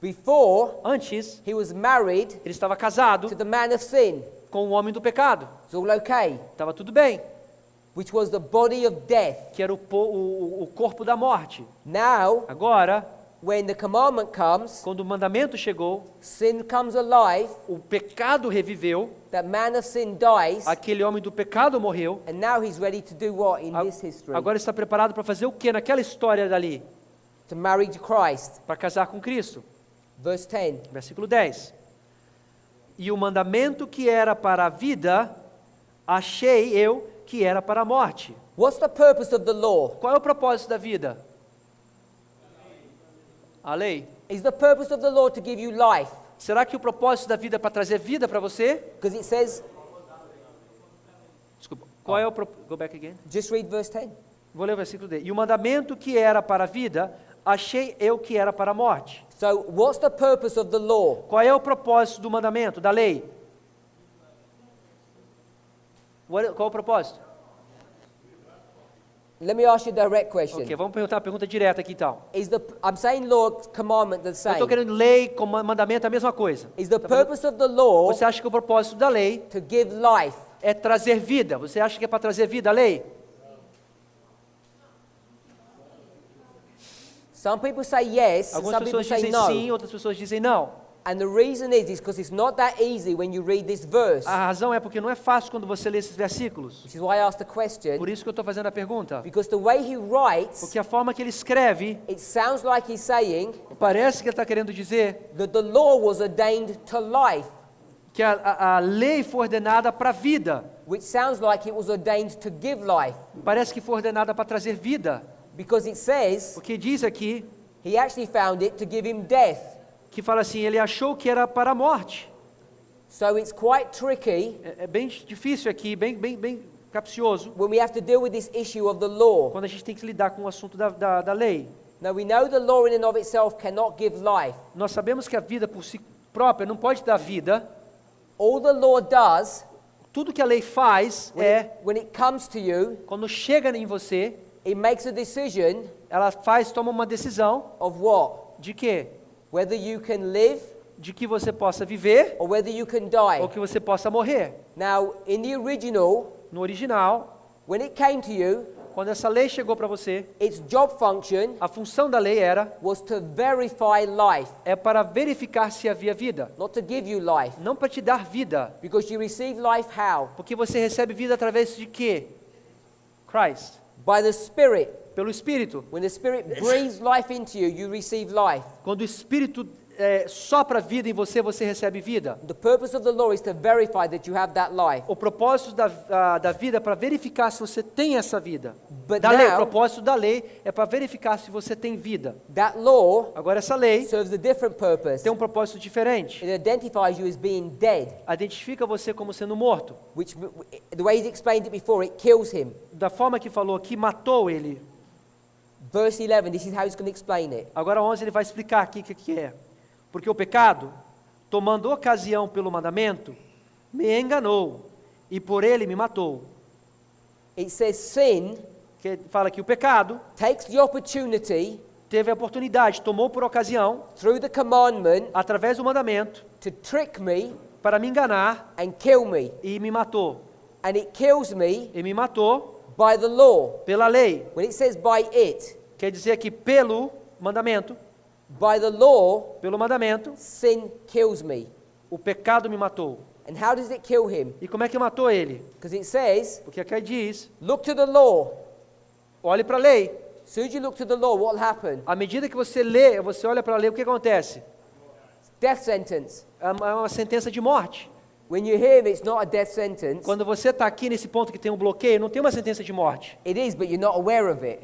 Before, Antes, he was married ele estava casado to the man of sin. com o homem do pecado. It's all okay. Estava tudo bem, Which was the body of death. que era o corpo da morte. Now, Agora, when the commandment comes, quando o mandamento chegou, sin comes alive, o pecado reviveu, that man of sin dies, aquele homem do pecado morreu. and now he's ready to do what in this history? Agora está preparado para fazer o que naquela história dali? To marry to Christ. Para casar com Cristo. Verse 10. Versículo 10. E o mandamento que era para a vida, achei eu que era para a morte. What's the purpose of the law? Qual é o propósito da vida? A lei. Is the purpose of the law to give you life? Será que o propósito da vida é para trazer vida para você? Because it says, Desculpa. Qual é o Go back again. just read verse 10. Vou ler o versículo dele. E o mandamento que era para a vida, achei eu que era para a morte. So, what's the purpose of the law? Qual é o propósito do mandamento, da lei? Qual é o propósito? Let me ask you a direct question. Ok, vamos perguntar uma pergunta direta aqui então. I'm saying law, commandment the Eu same. estou querendo lei com mandamento é a mesma coisa. Is the purpose of the law Você acha que o propósito da lei to give life? é trazer vida? Você acha que é para trazer vida a lei? Some people say yes, and Algumas some people pessoas say dizem no. sim, outras pessoas dizem não. And the reason is because it's not that easy when you read this verse. A razão é porque não é fácil quando você lê esses versículos. Which is why I asked the question. Por isso que eu estou fazendo a pergunta. Because the way he writes, Porque a forma que ele escreve, it sounds like he's saying parece que ele está querendo dizer that the law was ordained to life, que a lei foi ordenada para a vida. which sounds like it was ordained to give life. Parece que foi ordenada para trazer vida. Because it says Porque diz aqui he actually found it to give him death. que fala assim, ele achou que era para a morte. So it's quite tricky É bem difícil aqui, bem capcioso, when we have to deal with this issue of the law. quando a gente tem que lidar com o assunto da lei. Now we know the law in and of itself cannot give life. Nós sabemos que a vida por si própria não pode dar vida. All the law does, Tudo que a lei faz when it comes to you, quando chega em você, it makes a decision ela toma uma decisão of what? de quê? Whether you can live De que você possa viver or whether you can ou die. que você possa morrer. Now, in the original, No original, when it came to you, quando essa lei chegou para você, its job function a função da lei was to verify life, para verificar se havia vida, not to give you life. não para te dar vida, Because you receive life how? porque você recebe vida através de quê? Christ, By the Spirit. pelo Espírito. When the Spirit breathes life into you, you receive life. Quando o Espírito sopra vida em você, você recebe vida. The purpose of the law is to verify that you have that life. O propósito da vida é para verificar se você tem essa vida. But O now, propósito da lei é para verificar se você tem vida. that law Agora essa lei serves a different purpose. tem um propósito diferente. It identifies you as being dead, Identifica você como sendo morto. which, the way he's explained it before, it kills him. Da forma que falou aqui, matou ele. Verse 11, this is how he's going to explain it. Agora 11 ele vai explicar aqui o que é. Porque o pecado, tomando ocasião pelo mandamento, me enganou e por ele me matou. It says sin Que fala que o pecado takes the opportunity teve a oportunidade, tomou por ocasião, through the commandment através do mandamento, to trick me para me enganar and kill me. e me matou. And it kills me E me matou by the law. pela lei. When it says by it, Quer dizer que pelo mandamento, by the law, pelo mandamento, sin kills me. o pecado me matou. And how does it kill him? E como é que matou ele? Because it says, Porque aqui diz, look to the law. olhe para a lei. As soon as you look to the law, what will happen? À medida que você lê, você olha para a lei, o que acontece? Death sentence. É uma sentença de morte. When you hear it's not a death sentence, Quando você está aqui nesse ponto que tem um bloqueio, não tem uma sentença de morte. it is, but you're not aware of it.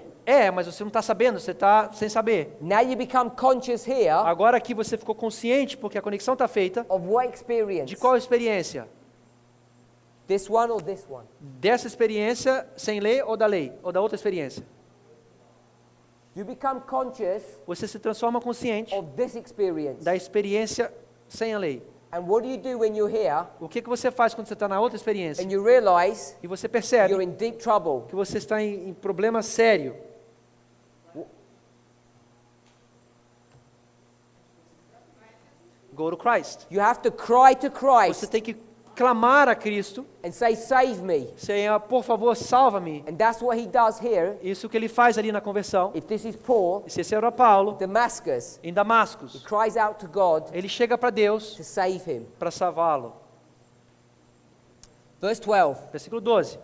Mas você não está sabendo, você está sem saber. Now you become conscious here Agora aqui você ficou consciente, porque a conexão está feita, of what experience? de qual experiência? This one or this one? Dessa experiência sem lei ou da lei? Ou da outra experiência? You become conscious Você se transforma consciente of this experience. da experiência sem a lei. And what do you do when you're here O que você faz quando você está na outra experiência? and you realize E você you're percebe in deep trouble? que você está em problema sério. Go to Christ. You have to cry to Você Christ tem que clamar a Cristo, and say, save me. Senhor, por favor, salva-me. And that's what he does here. Isso que ele faz ali na conversão. If this is Paul, E se esse era Paulo, Damascus, em he Damascus, cries out to God ele chega para Deus to save him. para salvá-lo. Verse 12. Versículo 12.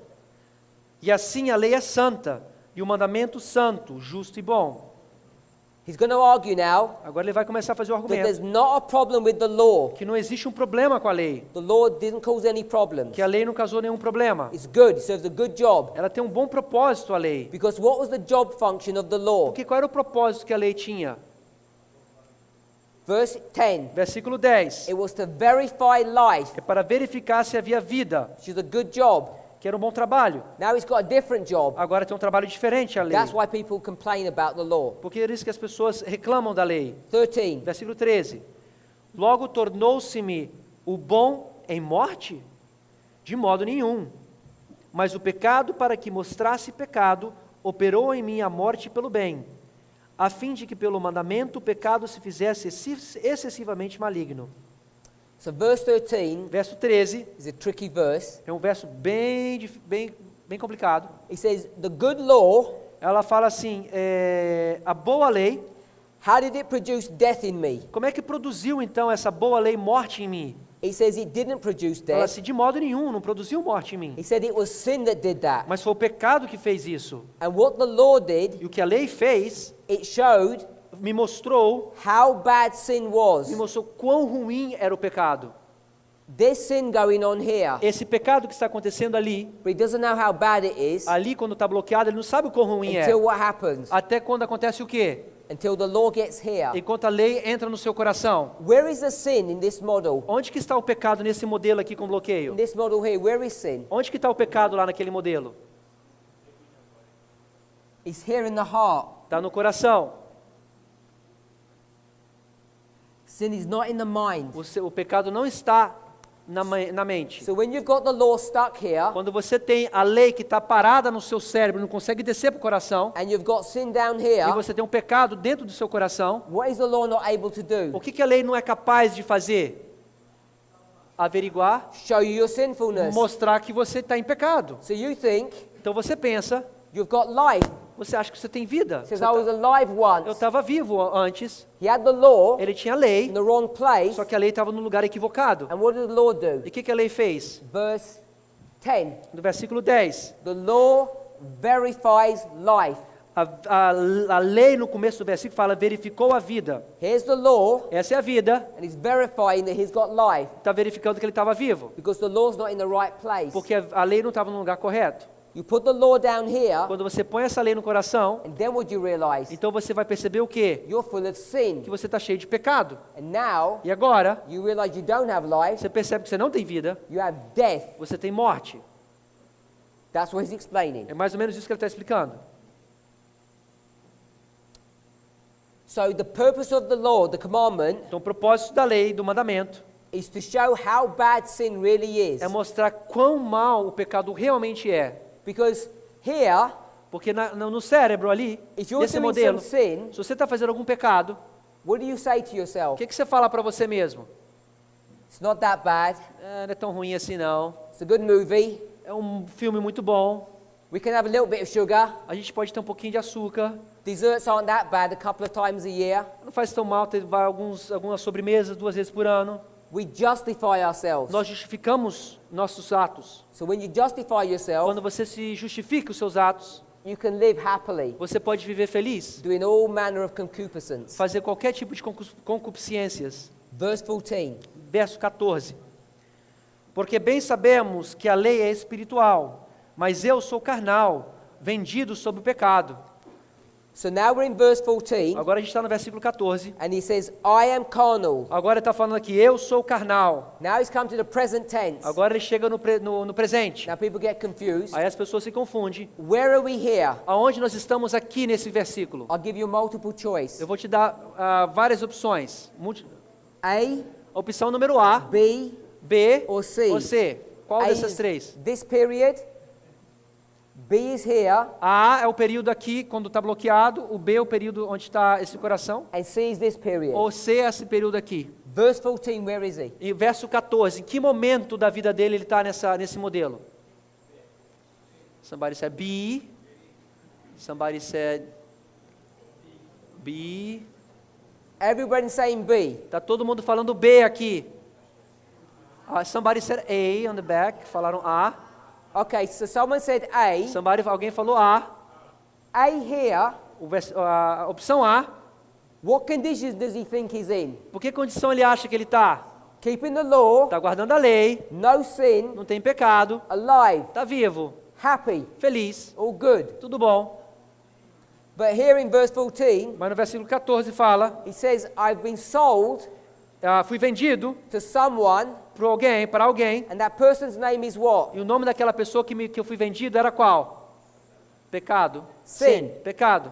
E assim a lei é santa, e o mandamento santo, justo e bom. He's going to argue now Agora ele vai começar a fazer o that there's argumento not a problem with the law. que não existe um problema com a lei, The law didn't cause any problems. que a lei não causou nenhum problema. It's good. It serves a good job. Ela tem um bom propósito, a lei. Because what was the job function of the law? Porque qual era o propósito que a lei tinha? Verse 10. Versículo 10. It was to verify life, É para verificar se havia vida, which is a good job. que era um bom trabalho. Now it's got a different job. Agora tem um trabalho diferente a lei. That's why people complain about the law. Porque é isso que as pessoas reclamam da lei. 13. Versículo 13. Logo tornou-se-me o bom em morte? De modo nenhum. Mas o pecado, para que mostrasse pecado, operou em mim a morte pelo bem, a fim de que pelo mandamento o pecado se fizesse excessivamente maligno. So verse 13 Verso 13 is a tricky verse. é um verso bem complicado. It says, the good law, Ela fala assim, a boa lei, how did it produce death in me? como é que produziu então essa boa lei morte em mim? He says it didn't produce Fala death. assim, de modo nenhum, não produziu morte em mim. He said it was sin that did that. Mas foi o pecado que fez isso. And what the law did, E o que a lei fez, it showed me mostrou how bad sin was. quão ruim era o pecado. There's sin going on here, esse pecado que está acontecendo ali, but he doesn't know how bad it is ali quando está bloqueado, ele não sabe o quão ruim é. until what happens? Até quando acontece o quê? Until the law gets here. Enquanto a lei entra no seu coração. Where is the sin in this model? Onde que está o pecado nesse modelo aqui com In bloqueio? this model here, where is sin? Onde que está o pecado lá naquele modelo? It's here in the heart. Está no coração. Sin is not in the mind. O pecado não está na mente. So when you've got the law stuck here, Quando você tem a lei que está parada no seu cérebro, não consegue descer para o coração, and you've got sin down e here, você tem um pecado dentro do seu coração, what is the law not able to do? o que a lei não é capaz de fazer? Averiguar, Show you your sinfulness. mostrar que você está em pecado. So you think Então você pensa, you've got life. você acha que você tem vida. Says I was alive Eu once. estava vivo antes, He had the law ele tinha lei, in the wrong place. só que a lei estava no lugar equivocado. And what did the law do? E o que a lei fez? Verse 10. No versículo 10, The law verifies life. a lei no começo do versículo fala, verificou a vida. Here's the law, Essa é a vida, and he's verifying that he's got life está verificando que ele estava vivo, because the law's not in the right place. porque a lei não estava no lugar correto. You put the law down here, Quando você põe essa lei no coração, and then what do you realize? então você vai perceber o quê? You're full of sin. Que você está cheio de pecado. And now E agora, you realize you don't have life, você percebe que você não tem vida, you have death. você tem morte. That's what he's explaining. É mais ou menos isso que ele está explicando. So the purpose of the law, the commandment, Então o propósito da lei, do mandamento, is to show how bad sin really is. é mostrar quão mal o pecado realmente é. Because here, Porque no cérebro ali, if you're desse doing modelo, some sin, se você está fazendo algum pecado, what do you say to o yourself? que você fala para você mesmo? It's not that bad. Não é tão ruim assim não. It's a good movie. É um filme muito bom. We can have a little bit of sugar. A gente pode ter um pouquinho de açúcar. Desserts aren't that bad a couple of times a year. Não faz tão mal ter algumas sobremesas 2 vezes por ano. We justify ourselves. Nós justificamos nossos atos. So when you justify yourself, Quando você se justifica os seus atos, you can live happily, você pode viver feliz, doing all manner of concupiscence. fazer qualquer tipo de concupiscências. Verse 14. Verso 14. Porque bem sabemos que a lei é espiritual, mas eu sou carnal, vendido sob o pecado. So now we're in verse 14, Agora a gente está no versículo 14. and he says, I am carnal. Agora ele está falando aqui, eu sou carnal. Now he's come to the present tense. Agora ele chega no presente. Now people get confused. Aí as pessoas se confundem. Where are we here? Aonde nós estamos aqui nesse versículo? I'll give you multiple choice. Eu vou te dar várias opções. A, Opção número A, B, B or C. ou C. Qual A dessas is três? this period. B is here, A é o período aqui, quando está bloqueado. O B é o período onde está esse coração. and C is this period. Ou C é esse período aqui. Verse 14, where is he? E verso 14, em que momento da vida dele ele está nesse modelo? Somebody said B. Somebody said B. Everybody saying B. Está todo mundo falando B aqui. Somebody said A on the back. Falaram A. Okay, so someone said A. Alguém falou A. A here, A opção A. what conditions does he think he's in? Por que condição ele acha que ele está? Keeping the law, Está guardando a lei, no sin, não tem pecado, alive, está vivo, happy, feliz, all good. tudo bom. But here in verse 14, Mas no versículo 14 fala, he says, I've been sold fui vendido to someone, para alguém, and that person's name is what? e o nome daquela pessoa que eu fui vendido era qual? Pecado. Sin. Pecado.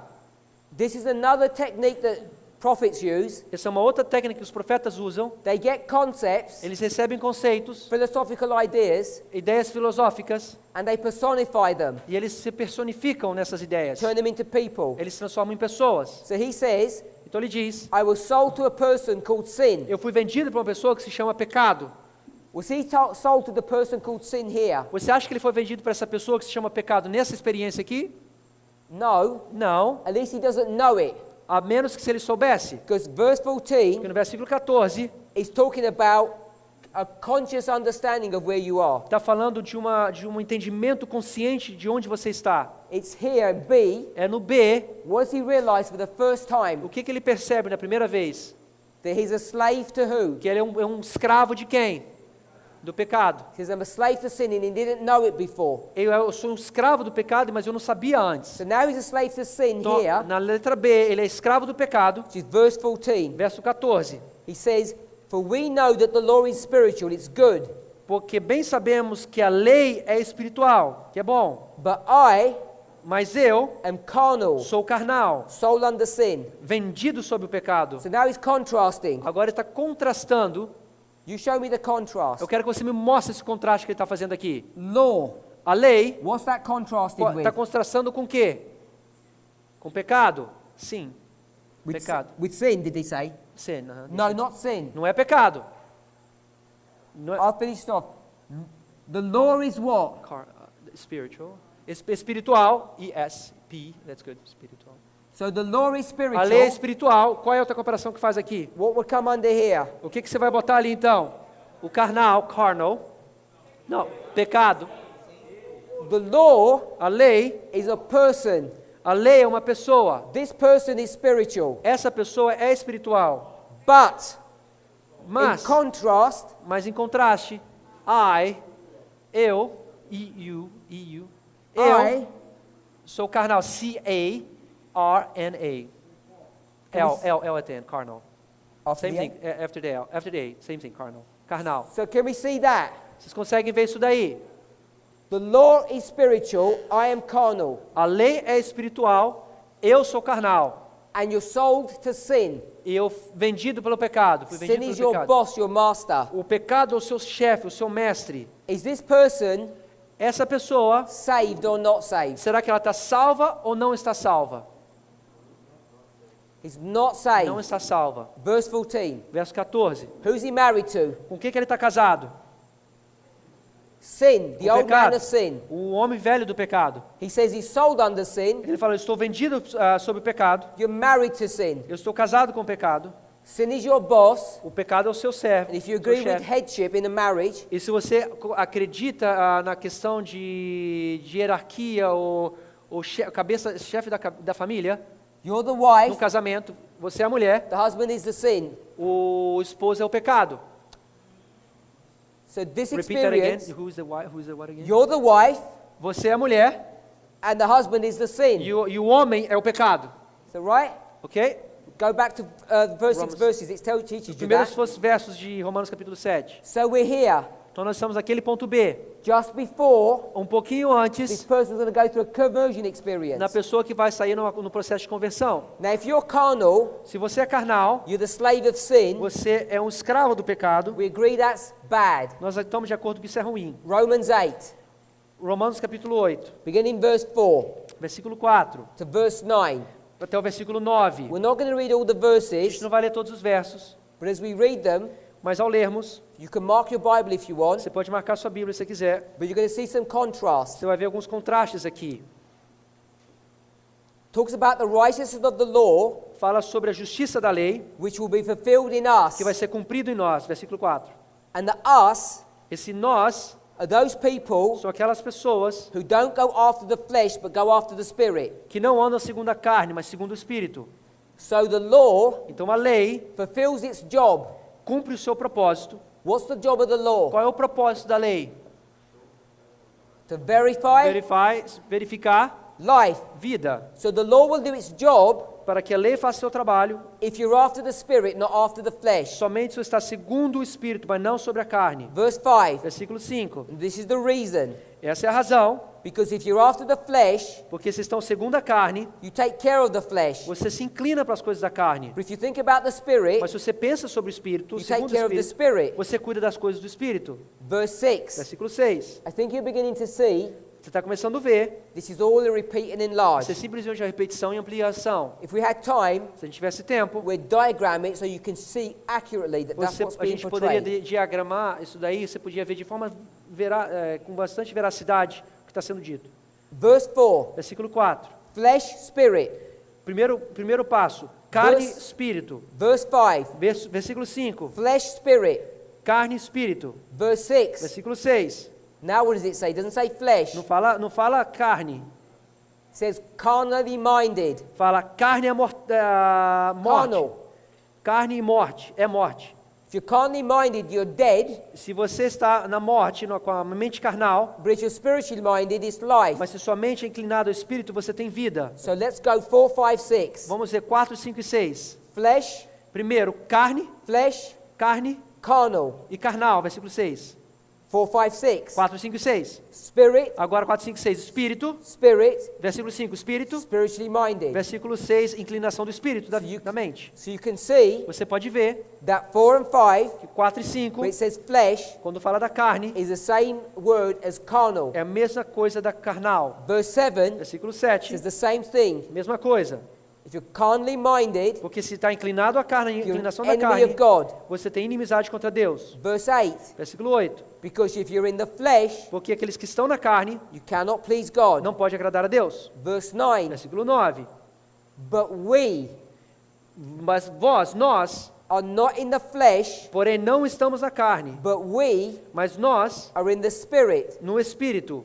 This is another technique that prophets use. Essa é uma outra técnica que os profetas usam. They get concepts, Eles recebem conceitos, philosophical ideas, ideias filosóficas, and they personify them, e eles se personificam nessas ideias. turn them into people. Eles se transformam em pessoas. So he says, Então ele diz, I was sold to a person called sin. eu fui vendido para uma pessoa que se chama pecado. Was he sold to the person called sin here? Você acha que ele foi vendido para essa pessoa que se chama pecado nessa experiência aqui? No. Não, At least he doesn't know it. a menos que se ele soubesse. Because verse Porque 14 no versículo 14, is talking about a conscious understanding of where you are. está falando de um entendimento consciente de onde você está. It's here, B. É no B, What does he realize for the first time? o que ele percebe na primeira vez? That he's a slave to who? Que ele é um escravo de quem? do pecado. He says, I'm a slave to sin and he didn't know it before. Eu sou um escravo do pecado, mas eu não sabia antes. So now he's a slave to sin Então, here, na letra B, ele é escravo do pecado. which is verse 14. Verso 14. He says, for we know that the law is spiritual, it's good. Porque bem sabemos que a lei é espiritual, que é bom. But I Mas eu am carnal, sou carnal, soul under sin. vendido sob o pecado. So now he's contrasting. Agora ele está contrastando. You show me the contrast. Eu quero que você me mostre esse contraste que ele está fazendo aqui. Law. A lei What's that contrasted está with? contrastando com o quê? Com pecado? Sim. With, Pecado. with sin, did he say? Sin. No, not sin. Não é pecado. Não é I'll finish off. The law is what? spiritual. Espiritual. E-S-P. That's good. Espiritual. So the law is A spiritual. lei é espiritual. Qual é a outra comparação que faz aqui? What would come under here? O que você vai botar ali então? O carnal, carnal. Não, pecado. The law A lei, is a person. a lei é uma pessoa. This person is spiritual. Essa pessoa é espiritual. But Mas, in contrast, em contraste, eu, eu I sou carnal. C-A-R-N-A. L at the end, carnal. after Same the thing, end. after the L. After the A, same thing, carnal. Carnal. So can we see that? Vocês conseguem ver isso daí? The law is spiritual, I am carnal. A lei é espiritual, eu sou carnal. And you're sold to sin. E eu vendido pelo pecado. Fui Sin vendido is pelo your pecado. boss, your master. O pecado é o seu chefe, o seu mestre. Is this person Essa pessoa, saved or not saved? será que ela está salva ou não está salva? He's not Não saved. está salva. Verse 14. Verso 14. Who's he married to? Com que ele está casado? Sin, the O old man pecado. of sin. O homem velho do pecado. He says he's sold under sin. Ele fala, eu estou vendido sob o pecado. You're married to sin. Eu estou casado com o pecado. Sin is your boss. O pecado é o seu servo. And if you seu agree with chefe. headship in a marriage, E se você acredita na questão de hierarquia ou chefe da família, you're the no wife, casamento, você é a mulher, the husband is the sin. o esposo é o pecado. So this Repeat that again. experience, Who is the what again? you're the wife Você é a mulher and the husband is the sin. e o homem é o pecado. So right? Ok? Go back to verse 6 Romans. verses. It teaches you Primeiros that. versos de Romanos capítulo 7. So we're here. Então nós estamos naquele ponto B. Just before Um pouquinho this antes person's going to go through a conversion experience. na pessoa que vai sair no processo de conversão. Now, if you're carnal, Se você é carnal, you're the slave of sin. você é um escravo do pecado. We agree that's bad. Nós estamos de acordo que isso é ruim. Romans 8, Romanos capítulo 8, beginning verse 4 versículo 4 to verse 9. até o versículo 9. We're not going to read all the A verses, gente não vai ler todos os versos, but as we read them, mas ao lermos, you can mark your Bible if you want, você pode marcar sua Bíblia se você quiser. but you're going to see some contrast. Você vai ver alguns contrastes aqui. Talks about the righteousness of the law, Fala sobre a justiça da lei, which will be fulfilled in us. que vai ser cumprido em nós, versículo 4. And the us Esse nós are those people são aquelas pessoas who don't go after the flesh, but go after the Spirit. que não andam segundo a carne, mas segundo o Espírito. So the law Então a lei fulfills its job. cumpre o seu propósito. What's the job of the law? Qual é o propósito da lei? To verify Verificar life. vida, So the law will do its job para que a lei faça seu trabalho if you're after the Spirit, not after the flesh. somente se você está segundo o Espírito, mas não sobre a carne. Verse 5. Versículo 5. And this is the reason. Essa é a razão, Because if you're after the flesh, porque se estão segundo a carne, you take care of the flesh. você se inclina para as coisas da carne. But if you think about the Spirit, Mas se você pensa sobre o Espírito, you take segundo o care of the Espírito, Spirit. você cuida das coisas do Espírito. Verse 6. Versículo 6. I think you're beginning to see Você está começando a ver, this is all a repeat and isso é enlarge. simplesmente a repetição e ampliação. If we had time, Se a gente tivesse tempo, we'd diagram it so you can see accurately that that's what's a being gente poderia portrayed. diagramar isso daí, você podia ver de forma com bastante veracidade o que está sendo dito. Verse 4. Versículo 4. Flesh, spirit. Primeiro passo, carne, Verse- espírito. Verse 5. Versículo 5, Flesh, spirit. carne e espírito. Verse 6. Versículo 6, Now what does it say? It doesn't say flesh. não fala carne, It says carnally minded. fala carne é morte. Carnal. Carne e morte, é morte. If you're carnally minded, you're dead, Se você está na morte, com a mente carnal, but if you're spiritually minded, it's life. mas se sua mente é inclinada ao Espírito, você tem vida. So let's go 4, 5, 6. Vamos ver 4, 5 e 6. Flesh, Primeiro, carne, carnal. e carnal, versículo 6. 4, 5, 6. 4, 5 e 6. Spirit, Agora 4, 5 e 6, Espírito. spirit, Versículo 5, Espírito. spiritually minded. Versículo 6, inclinação do Espírito, da mente. So you can see Você pode ver that 4 and 5, que 4 e 5, where it says flesh, quando fala da carne, is the same word as carnal. é a mesma coisa da carnal. Verse 7 Versículo 7, says the same thing. mesma coisa. If you're carnally minded, Porque se está inclinado à carne, a you're an inclinação da enemy carne, of God. você tem inimizade contra Deus. Verse 8, Versículo 8, because if you're in the flesh, porque aqueles que estão na carne you cannot please God. não podem agradar a Deus. Verse 9, Versículo 9, but we mas nós, are not in the flesh, porém não estamos na carne, but we mas nós are in the Spirit, no Espírito.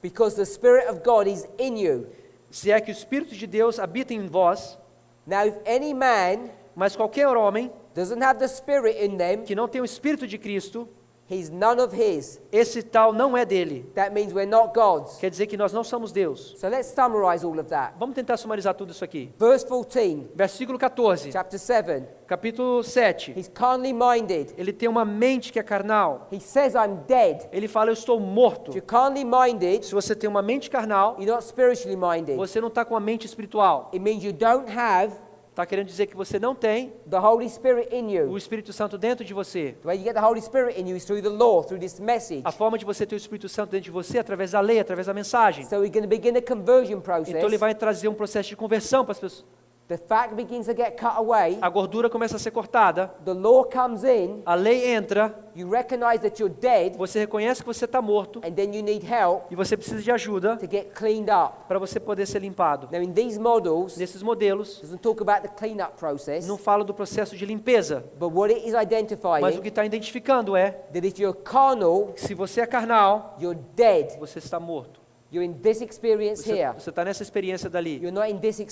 because the Spirit of God is in you. Se é que o Espírito de Deus habita em vós, Now, if any man mas qualquer homem doesn't have the Spirit in them, que não tem o Espírito de Cristo, he's none of his. esse tal não é dele. That means we're not God's. Quer dizer que nós não somos Deus. So let's summarize all of that. Vamos tentar sumarizar tudo isso aqui. Verse 14, Versículo 14, chapter 7. capítulo 7. He's carnally minded. Ele tem uma mente que é carnal. He says, I'm dead. Ele fala, eu estou morto. If you're carnally minded, Se você tem uma mente carnal, you're not spiritually minded. você não está com a mente espiritual. It means you don't have Está querendo dizer que você não tem the Holy Spirit in o you. Espírito Santo dentro de você. The way you get the Holy Spirit in you is through the law, through this message. A forma de você ter o Espírito Santo dentro de você é através da lei, através da mensagem. So we're going to begin a conversion process. Então ele vai trazer um processo de conversão para as pessoas. The fat begins to get cut away. A gordura começa a ser cortada, The law comes in. a lei entra, You recognize that you're dead, você reconhece que você está morto and then you need help e você precisa de ajuda to get cleaned up. para você poder ser limpado. Now, in these models, Nesses modelos, it doesn't talk about the cleanup process, não fala do processo de limpeza, but what it is mas o identifying que está identificando é that if you're carnal, que se você é carnal, you're dead. você está morto. You're in this experience here. Você está nessa experiência dali. You're not in this Você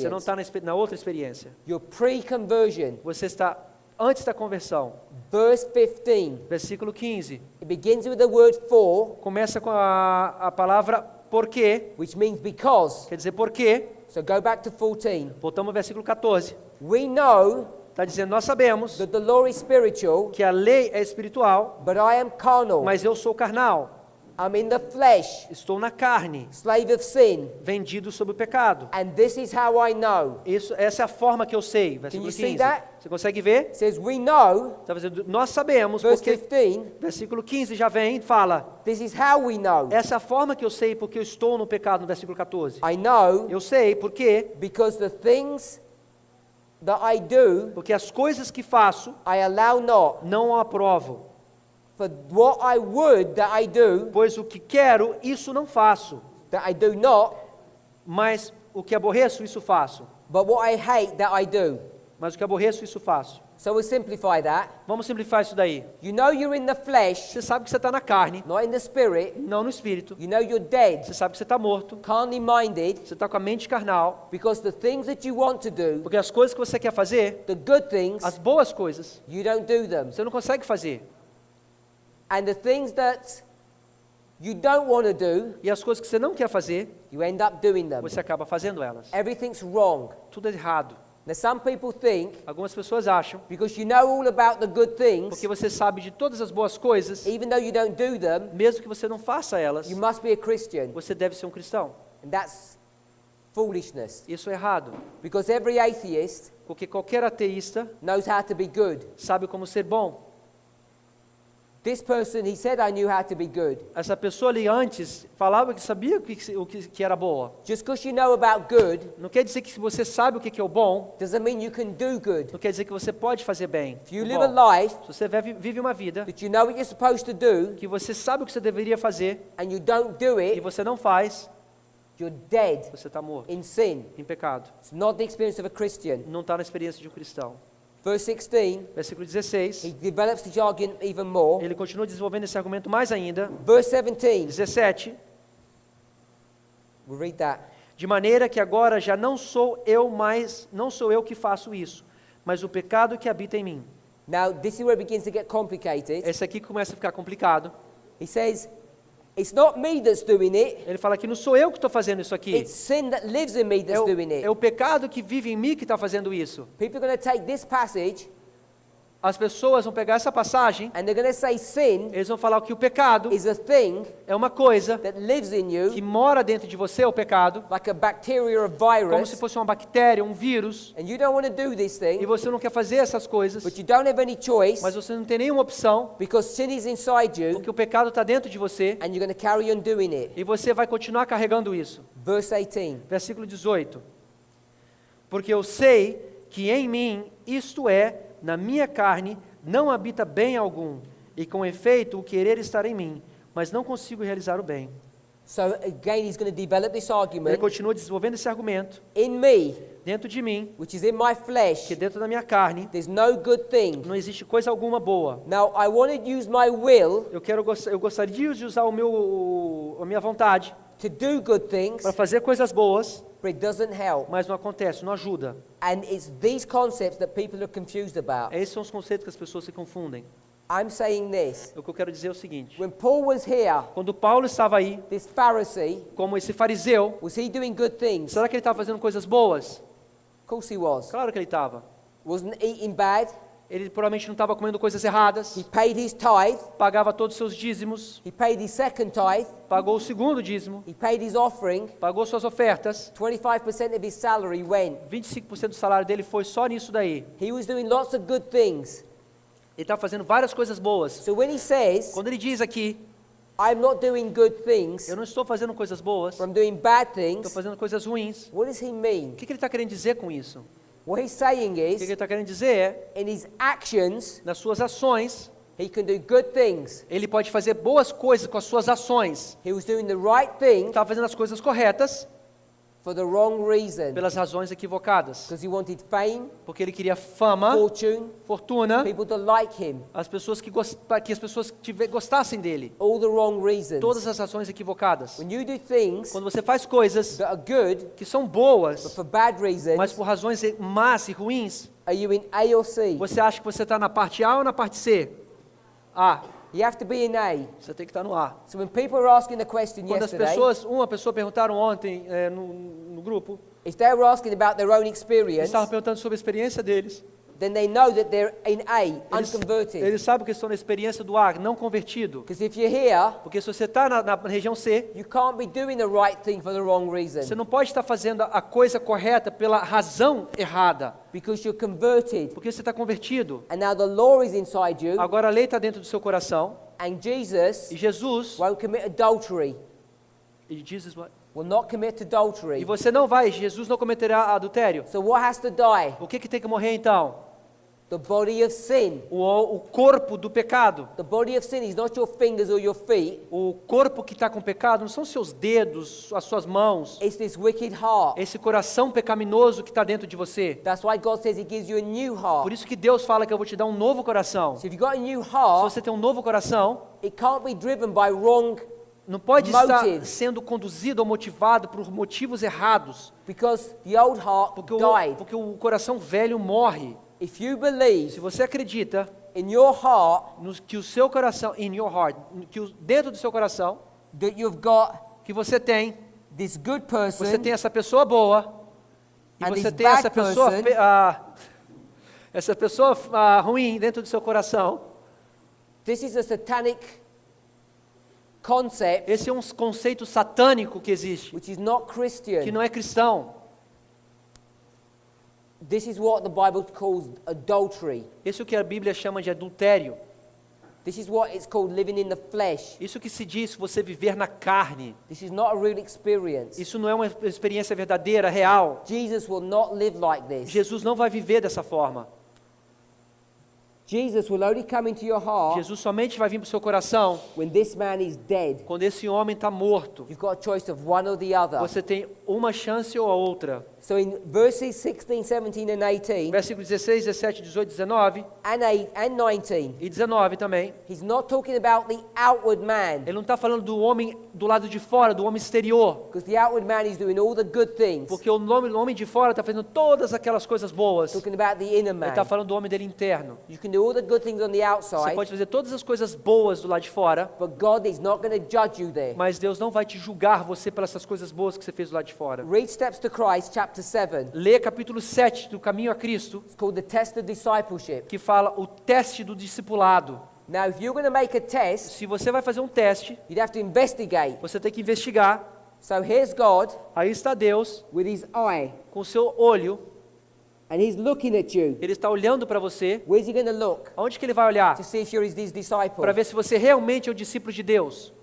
não experience. está na outra experiência. You're pre-conversion. Você está antes da conversão. Verse 15. Versículo 15. It begins with the word for, Começa com a palavra porque, which means because. quer dizer porque. So go back to 14. Voltamos ao versículo 14. We know Está dizendo, nós sabemos that the law is spiritual, que a lei é espiritual, but I am carnal. mas eu sou carnal. I'm in the flesh, Estou na carne, slave of sin. vendido sob o pecado. And this is how I know. Essa é a forma que eu sei. Can Versículo you see 15. that? Você consegue ver? It says, we know, Está dizendo, nós sabemos, verse porque 15, versículo 15 já vem e fala, this is how we know. essa é a forma que eu sei porque eu estou no pecado, no versículo 14. I know Eu sei porque because the things that I do, porque as coisas que faço I allow not. não aprovo, For what I would that I do, pois o que quero, isso não faço, that I do not, mas o que aborreço, isso faço. but what I hate that I do. Mas o que aborreço, isso faço. So we'll simplify that. Vamos simplificar isso daí. You know you're in the flesh, Você sabe que você está na carne, not in the spirit. não no espírito. You know you're dead, Você sabe que você está morto, carnally minded, você está com a mente carnal, because the things that you want to do, porque as coisas que você quer fazer, the good things, as boas coisas, you don't do them. você não consegue fazer. And the things that you don't want to do, E as coisas que você não quer fazer, you end up doing them. você acaba fazendo elas. Everything's wrong. Tudo é errado. Now, some people think Algumas pessoas acham, because you know all about the good things, porque você sabe de todas as boas coisas, even though you don't do them, mesmo que você não faça elas, you must be a Christian. você deve ser um cristão. And that's foolishness. Isso é errado, Because every atheist porque qualquer ateísta knows how to be good. sabe como ser bom. This person, he said, I knew how to be good. Essa pessoa ali antes falava que sabia o que era boa. Just because you know about good Não quer dizer que se você sabe o que é o bom, doesn't mean you can do good. não quer dizer que você pode fazer bem. If you o live bom. a life Se você vive uma vida that you know what you're supposed to do que você sabe o que você deveria fazer and you don't do e it, você não faz, you're dead você está morto in sin. em pecado. It's not the experience of a Christian. Não está na experiência de um cristão. Verse 16, Versículo 16, he develops the jargon even more. ele continua desenvolvendo esse argumento mais ainda. Verse 17, 17, we'll read that. de maneira que agora já não sou eu que faço isso, mas o pecado que habita em mim. Now, this is where it begins to get complicated. Esse aqui começa a ficar complicado. He says, it's not me that's doing it. Ele fala que não sou eu que estou fazendo isso aqui. It's sin that lives in me É that's doing o it. pecado que vive em mim que está fazendo isso. People are going to take this passage As pessoas vão pegar essa passagem, and they're going to say sin eles vão falar que o pecado is a thing é uma coisa that lives in que you, mora dentro de você, o pecado, like a bacteria or a como se virus, fosse uma bactéria, um vírus, and you don't want to do this e thing, você não quer fazer essas coisas, but you don't have any choice mas você não tem nenhuma opção, because sin is inside you, porque o pecado está dentro de você, and you're going to carry on doing it. e você vai continuar carregando isso. Verse 18. Versículo 18. Porque eu sei que em mim, isto é, na minha carne, não habita bem algum, e com efeito o querer estar em mim, mas não consigo realizar o bem. So again, he's going to develop this Ele argument. continua desenvolvendo esse argumento. In me, Dentro de mim, which is in my flesh, que dentro da minha carne, there's no good thing. não existe coisa alguma boa. Now, I want to use my will Eu gostaria de usar a minha vontade to do good things, para fazer coisas boas, but it doesn't help. mas não acontece, não ajuda. And it's these concepts that people are confused about. Esses são os conceitos que as pessoas se confundem. I'm saying this. O que eu quero dizer é o seguinte. When Paul was here, Quando Paulo estava aí, this Pharisee, como esse fariseu, was he doing good things? será que ele estava fazendo coisas boas? Of course he was. Claro que ele estava. Wasn't eating bad. Ele provavelmente não estava comendo coisas erradas, He paid his tithe. pagava todos os seus dízimos, He paid his second tithe. pagou o segundo dízimo, He paid his offering. pagou suas ofertas, 25% of his salary went. 25% do salário dele foi só nisso daí. He was doing lots of good things. Ele estava fazendo várias coisas boas. So when he says, Quando ele diz aqui, I'm not doing good things, eu não estou fazendo coisas boas, I'm doing bad estou things, fazendo coisas ruins, what does he mean? o que ele está querendo dizer com isso? What he's saying O que ele is, está querendo dizer é, in his actions, nas suas ações, he can do good things. ele pode fazer boas coisas com as suas ações. He was doing the right thing Estava fazendo as coisas corretas for the wrong reason. pelas razões equivocadas. Because he wanted fame, Porque ele queria fama, fortune, fortuna, people to like him. para que as pessoas gostassem dele. All the wrong reasons. Todas as razões equivocadas. When you do things Quando você faz coisas that are good, que são but boas, for bad reasons, mas por razões más e ruins, are you in A or C? você acha que você está na parte A ou na parte C? A. You have to be in A. Você tem que estar no A. So when people were asking the question Quando as yesterday, pessoas, uma pessoa perguntaram ontem no grupo, if they were asking about their own eles experience, estavam perguntando sobre a experiência deles. then they know that they're in A, Eles unconverted. sabem que estão na experiência do A, não convertido. Because if you're here, Porque se você está na região C, you can't be doing the right thing for the wrong você reason. não pode estar fazendo a coisa correta pela razão errada. Because you're converted. Porque você está convertido. And now the law is inside you, Agora a lei está dentro do seu coração. and Jesus E Jesus, won't commit adultery. Will not commit e adultery. você não vai, Jesus não cometerá adultério. So what has to die? O que tem que morrer então? The body of sin. O corpo do pecado. The body of sin is not your fingers or your feet. O corpo que está com pecado não são seus dedos, as suas mãos. It's this wicked heart. Esse coração pecaminoso que está dentro de você. That's why God says He gives you a new Por heart. isso que Deus fala que eu vou te dar um novo coração. So if you've got a new Se heart, você tem um novo coração, it can't be driven by wrong não pode estar motives. sendo conduzido ou motivado por motivos errados. Because the old heart died. Porque o coração velho morre. If you Se believe você acredita in your heart que o seu coração, dentro do seu coração, that you've got que você tem this good person Você tem essa pessoa boa e And você this tem essa bad pessoa, person, ruim dentro do seu coração. this is a satanic concept Esse é um conceito satânico que existe, which is not que Christian. não é cristão. This is what the Bible calls adultery. Isso é o que a Bíblia chama de adultério. This is what it's called living in the flesh. Isso que se diz você viver na carne. This is not a real experience. Isso não é uma experiência verdadeira, real. Jesus will not live like this. Jesus não vai viver dessa forma. Jesus will only come into your heart Jesus somente vai vir para o seu coração when this man is dead. quando esse homem está morto. You've got a choice of one or the other. Você tem uma chance ou a outra. So in verses 16, 17 and 18 versículos 16, 17, 18, 19 and 19, e 19 também, he's not talking about the outward man, ele não está falando do homem do lado de fora, do homem exterior, because the outward man is doing all the good things. porque o homem de fora está fazendo todas aquelas coisas boas. Talking about the inner Ele man. está falando do homem dele interno. You can do all the good things on the Você outside, pode fazer todas as coisas boas do lado de fora, but God is not going to judge you there. mas Deus não vai te julgar você pelas essas coisas boas que você fez do lado de fora. Read Steps to Christ, chapter 7. Lê capítulo 7 do Caminho a Cristo, It's called the test of discipleship. que fala o teste do discipulado. Now, if you're going to make a test, Se você vai fazer um teste, you'd have to investigate. você tem que investigar. So here's God Aí está Deus with his eye, com o seu olho, and he's looking at you. ele está olhando para você. Where's he going to look? Aonde que ele vai olhar? To see if you're his disciple. Para ver se você realmente é o discípulo de Deus.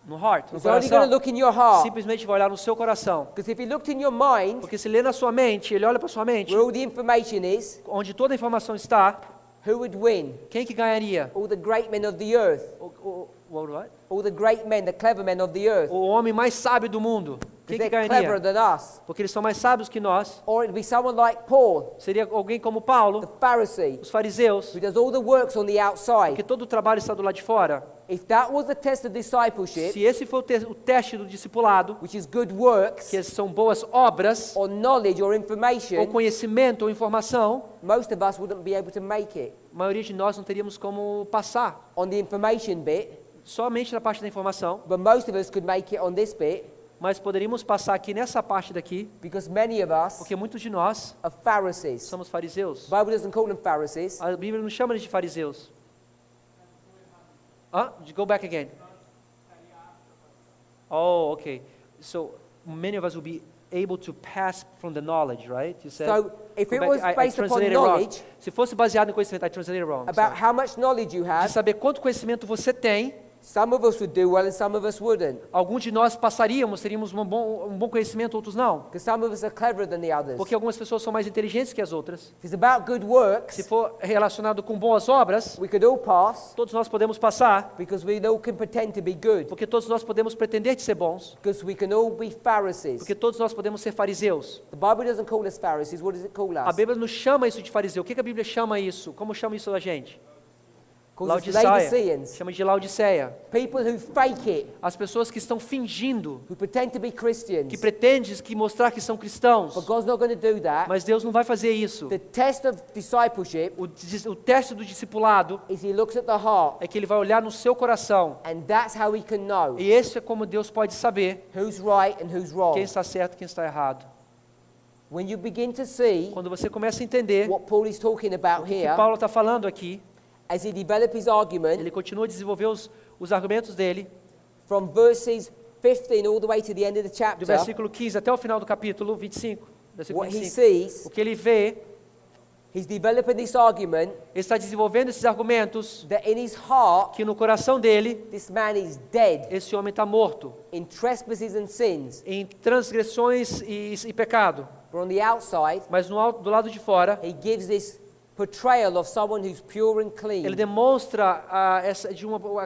No heart, no He's only going to coração. look in your heart. Simplesmente vai olhar no seu coração. Because if he looked in your mind, Porque se lê na sua mente, ele olha para sua mente, where all the information is, onde toda a informação está, who would win? quem que ganharia? All the great men of the earth. What? All the great men, the clever men of the earth. O homem mais sábio do mundo. Quem Because que they're cleverer ganharia? than us. Porque eles são mais sábios que nós. Or it'd be someone like Paul, Seria alguém como the Paulo, Pharisee, os fariseus, who does all the works on the outside. porque todo o trabalho está do lado de fora. If that was the test of discipleship, Se esse for o teste do discipulado, which is good works, que são boas obras, or knowledge, or ou information, conhecimento, ou informação, most of us wouldn't be able to make it. a maioria de nós não teríamos como passar. On the information bit, Somente na parte da informação, but most of us could make it on this bit, mas poderíamos passar aqui nessa parte daqui, because many of us porque muitos de nós are Pharisees. somos fariseus. The Bible doesn't call them Pharisees. A Bíblia não chama eles de fariseus. Go back again. Oh, okay. So many of us will be able to pass from the knowledge, right? You said. So if Go it back. was I based upon translated it wrong. knowledge, Se fosse baseado em conhecimento, I translated it wrong. about Sorry. how much knowledge you De have, saber quanto conhecimento você tem, some of us would do well and some of us wouldn't. alguns de nós passaríamos, teríamos um bom conhecimento, outros não. Because some of us are cleverer than the others. Porque algumas pessoas são mais inteligentes que as outras. If it's about good Se works, for relacionado com boas obras, we could all pass, todos nós podemos passar, because we all can pretend to be good. porque todos nós podemos pretender de ser bons, Because we can all be Pharisees. porque todos nós podemos ser fariseus. The Bible doesn't call us Pharisees. What does it call A us? Bíblia não chama isso de fariseu. O que a Bíblia chama isso? Como chama isso a gente? Calls us Laodiceia. Laodiceans. Chama de Laodiceia. People who fake it, As pessoas que estão fingindo, who pretend to be Christians. que pretendem que mostrar que são cristãos. But God's not going to do that. Mas Deus não vai fazer isso. The test of discipleship O teste do discipulado is He looks at the heart, é que ele vai olhar no seu coração. and that's how He can know E esse é como Deus pode saber who's right and who's wrong. quem está certo e quem está errado. When you begin to see Quando você começa a entender what Paul is talking about o que here, Paulo está falando aqui, as he develops his argument ele continua a desenvolver os argumentos dele, from verses 15 all the way to the end of the do chapter, versículo 15 até o final do capítulo 25. Versículo what he 25. sees, O que ele vê, he's developing this argument ele está desenvolvendo esses argumentos that in his heart, que no coração dele, this man is dead esse homem está morto in trespasses and sins. em transgressões e pecado. But on the outside, Mas do lado de fora, he gives this portrayal of someone who's pure and ele clean. demonstra a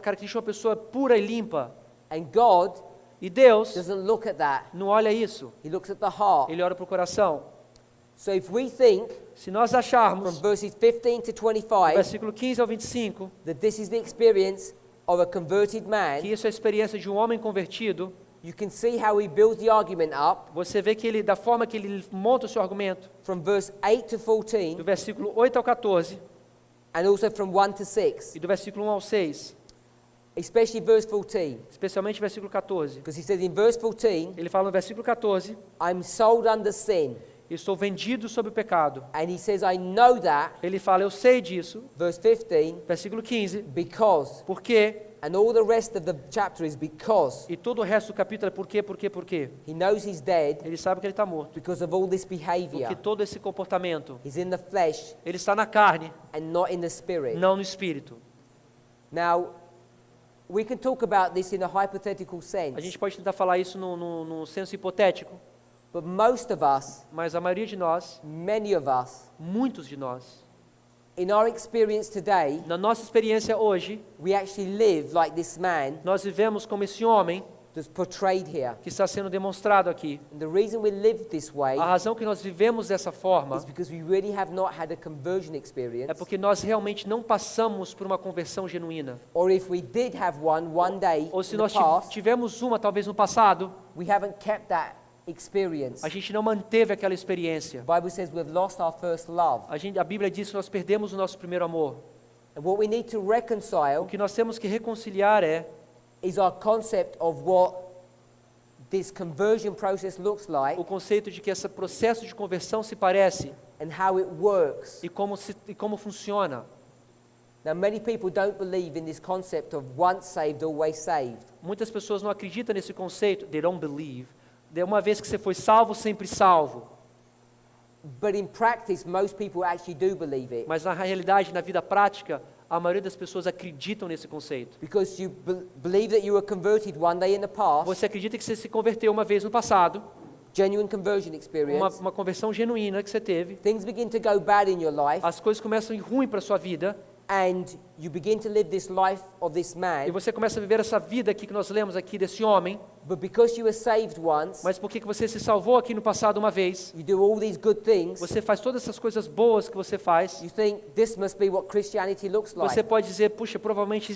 característica de uma pessoa pura e limpa. And God E Deus doesn't look at that. não olha isso, He looks at the heart. ele olha para o coração. So if we think Se nós from acharmos, verses 15 to do 25, versículo 15 ao 25, that this is the experience of a converted que man, isso é a experiência de um homem convertido, you can see how he builds the argument up você vê que ele, da forma que ele monta o seu argumento, from verse 8 to do 14, versículo 8 ao 14 and also from 1 to 6, e do versículo 1 ao 6, especially verse 14. especialmente o versículo 14. Because he says in verse 14, Ele fala no versículo 14, I'm sold under sin. estou vendido sob o pecado. And he says, I know that, Ele fala, eu sei disso, verse 15, versículo 15, because, porque, and all the rest of the chapter is because e todo o resto do capítulo é por quê. he knows he's dead Ele sabe que ele está morto, because of all this behavior. porque todo esse comportamento, He's in the flesh ele está na carne, and not in the spirit. não no espírito. Now, we can talk about this in a hypothetical A sense, gente pode tentar falar isso no senso hipotético, but most of us, mas a maioria de nós, many of us, muitos de nós, in our experience today, na nossa experiência hoje, we actually live like this man nós vivemos como esse homem that's portrayed here. que está sendo demonstrado aqui. And the reason we live this way A razão que nós vivemos dessa forma is because we really have not had a conversion é experience. porque nós realmente não passamos por uma conversão genuína. Or if we did have one day Ou se in the nós past, tivemos uma, talvez no passado, we haven't kept that experience. a gente não manteve aquela experiência. The Bible says we've lost our first love. A Bíblia diz que nós perdemos o nosso primeiro amor. And what we need to reconcile O que nós temos que reconciliar is our concept of what this conversion process looks like o conceito de que esse processo de conversão se parece and how it works. e como funciona. Now, many people don't believe in this concept of once saved, always saved. Muitas pessoas não acreditam nesse conceito. They don't believe. De uma vez que você foi salvo, sempre salvo. But in practice, most people actually do believe it. Mas na realidade, na vida prática, a maioria das pessoas acreditam nesse conceito. Because you believe that you were converted one day in the past, Você acredita que você se converteu uma vez no passado, genuine conversion experience. uma conversão genuína que você teve. Things begin to go bad in your life, As coisas começam a ir ruim para sua vida and you begin to live this life of this e man. você começa a viver essa vida aqui que nós lemos aqui desse homem. But because you were saved once, Mas por que você se salvou aqui no passado uma vez? you do all these good things. Você faz todas essas coisas boas que você faz. You think this must be what Christianity looks like. Você pode dizer, puxa, provavelmente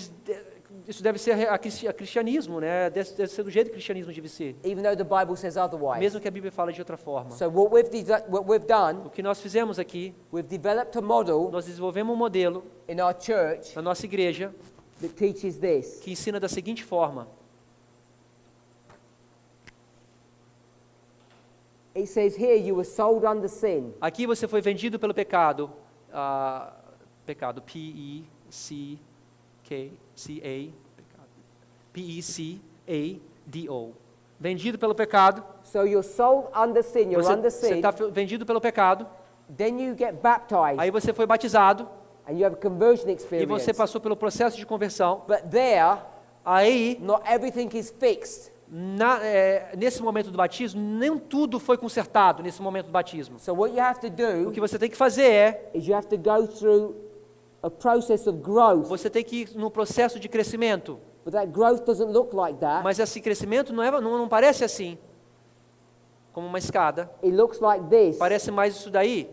isso deve ser a cristianismo, né? Deve ser do jeito que o cristianismo deve ser. Even though the Bible says otherwise. Mesmo que a Bíblia fale de outra forma. So what we've done, O que nós fizemos aqui, we've developed a model nós desenvolvemos um modelo in our church na nossa igreja that teaches this. que ensina da seguinte forma. It says here you were sold under sin. Aqui você foi vendido pelo pecado. Pecado, P-E-C-A-D-O. Vendido pelo pecado. So you're sold under sin, you're under Você sin. está vendido pelo pecado. Then you get baptized Aí você foi batizado and you have a conversion e experience. você passou pelo processo de conversão. But there, Aí, not everything is fixed. nesse momento do batismo, nem tudo foi consertado nesse momento do batismo. So what you have to O do que você tem que fazer is you have to go through a process of growth. você tem que ir no processo de crescimento. But that growth doesn't look like that. Mas esse crescimento não parece assim, como uma escada. It looks like this, Parece mais isso daí,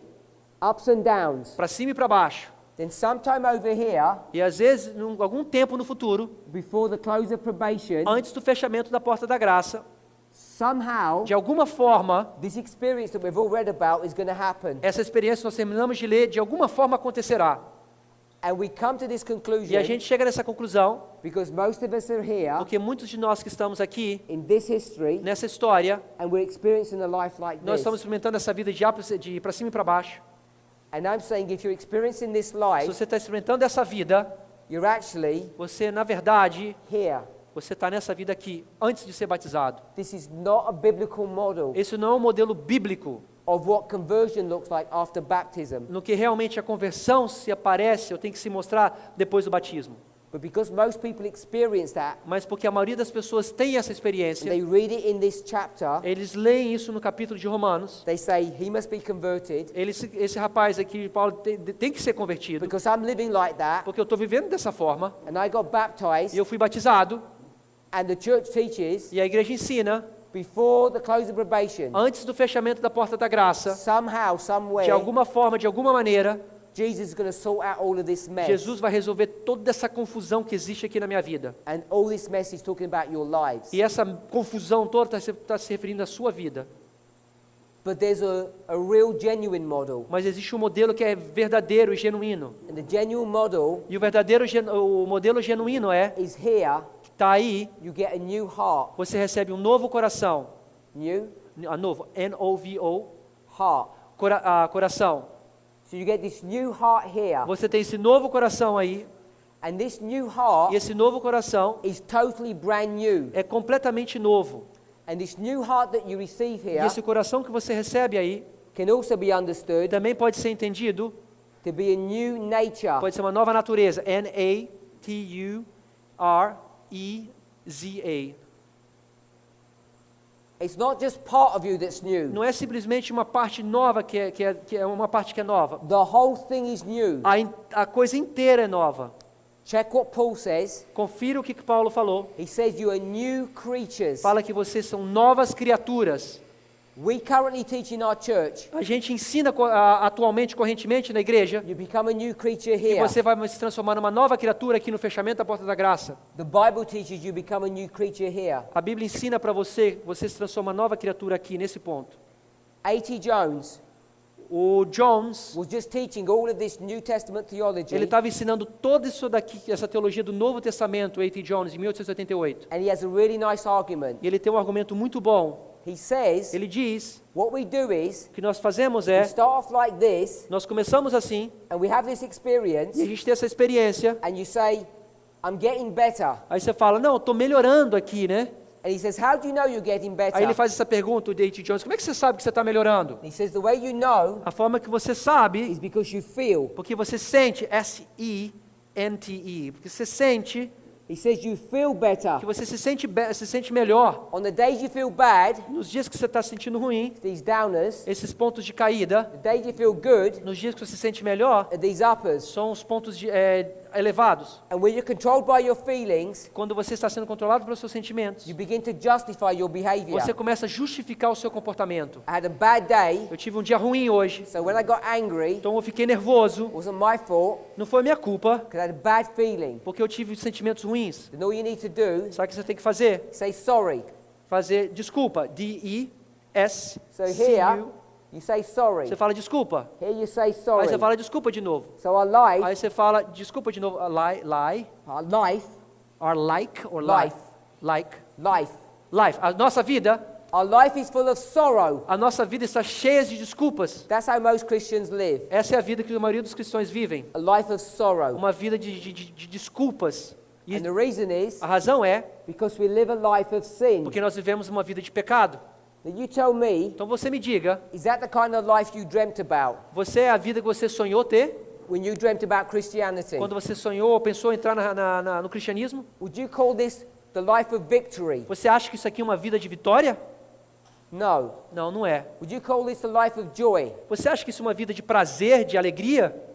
ups and downs. para cima e para baixo. Then sometime over here, E às vezes, algum tempo no futuro, before the close of probation, antes do fechamento da porta da graça, somehow de alguma forma, this experience that we've all read about is going to happen. essa experiência que nós terminamos de ler, de alguma forma acontecerá. And we come to this E a conclusion gente chega nessa conclusão, because most of us are here porque muitos de nós que estamos aqui, in this history nessa história, and we're experiencing a life like nós this. estamos experimentando essa vida de ir para cima e para baixo. And I'm saying if you're experiencing this Se life, você está experimentando essa vida, you're actually você, na verdade, here. você está nessa vida aqui, antes de ser batizado. This is not a biblical model Esse não é um modelo bíblico, of what conversion looks like after baptism. no que realmente a conversão se aparece, ou tem que se mostrar depois do batismo. But because most people experience that, Mas porque a maioria das pessoas tem essa and experiência, they read it in this chapter, eles leem isso no capítulo de Romanos. they say, he must be converted Esse rapaz aqui, Paulo, tem que ser convertido, because I'm living like that, porque eu estou vivendo dessa forma, and I got baptized, e eu fui batizado, and the church teaches, e a igreja ensina, before the close of probation, antes do fechamento da porta da graça, somehow, somewhere, de alguma forma, de alguma maneira, Jesus is going to sort out all of this mess. Jesus vai resolver toda essa confusão que existe aqui na minha vida. And all this mess is talking about your lives. E essa confusão toda está se referindo à sua vida. But there's a real genuine model. Mas existe um modelo que é verdadeiro e genuíno. And the genuine model E o modelo genuíno is here, que está aí, you get a new heart. você recebe um novo coração. New Novo, N-O-V-O, heart. coração. So you get this new heart here. Você tem esse novo coração aí, And this new heart e esse novo coração is totally brand new. é completamente novo. And this new heart that you receive E here esse coração que você recebe aí can also be understood também pode ser entendido, to be a new nature. pode ser uma nova natureza. N-A-T-U-R-E-Z-A. It's not just part of you that's new. Não é simplesmente uma parte nova que é uma parte que é nova. The whole thing is new. A coisa inteira é nova. Check what Paul says. Confira o que Paulo falou. He says you are new creatures. Fala que vocês são novas criaturas. We currently teach in our church, A gente ensina atualmente, correntemente na igreja, you become a new creature que here. você vai se transformar numa nova criatura aqui no fechamento da Porta da Graça. The Bible teaches you become a new creature here. A Bíblia ensina para você se transforma nova criatura aqui nesse ponto. A.T. Jones O Jones, was just teaching all of this New Testament theology, ele estava ensinando todo isso daqui, essa teologia do Novo Testamento, A.T. Jones, em 1888. and he has a really nice argument. E ele tem um argumento muito bom. He says, Ele diz, what we do is, o que nós fazemos we é, start off like this, nós começamos assim, and we have this experience, e a gente tem essa experiência, and you say, I'm getting better. aí você fala, não, eu estou melhorando aqui, né? And he says, how do you know you're getting better? Aí ele faz essa pergunta, o A.T. Jones, como é que você sabe que você está melhorando? He says, the way you know A forma que você sabe, is because you feel. porque você sente, S-E-N-T-E, porque você sente, He says you feel better. que você se sente melhor. On the days you feel bad, Nos dias que você está se sentindo ruim, these downers, esses pontos de caída, the days you feel good, nos dias que você se sente melhor, are these uppers. são os pontos elevados. And when you're controlled by your feelings, Quando você está sendo controlado pelos seus sentimentos, you begin to justify your behavior. você começa a justificar o seu comportamento. I had a bad day, Eu tive um dia ruim hoje, so when I got angry, então eu fiquei nervoso. it wasn't my fault, Não foi minha culpa, because I had a bad feeling. porque eu tive sentimentos ruins. Then all you need to do, Sabe o que você tem que fazer? say sorry. Fazer desculpa. D-I-S-C-U. So here, you say sorry. Você fala desculpa. Here you say Aí sorry. você fala desculpa de novo. So our life, Aí você fala desculpa de novo. Lie. our life, Or like. Or lie. Life. Like. life. Life. A nossa vida is full of sorrow. está cheia de desculpas. That's how most Christians live. Essa é a vida que a maioria dos cristãos vivem. A life of sorrow. Uma vida de desculpas. E And the reason is a razão é because we live a life of sin. porque nós vivemos uma vida de pecado. Now you tell me, Então você me diga, is that the kind of life you dreamt about você é a vida que você sonhou ter? when you dreamt about Christianity? Quando você sonhou ou pensou em entrar no cristianismo? Would you call this the life of victory? Você acha que isso aqui é uma vida de vitória? No. Não, não é. Would you call this the life of joy? Você acha que isso é uma vida de prazer, de alegria?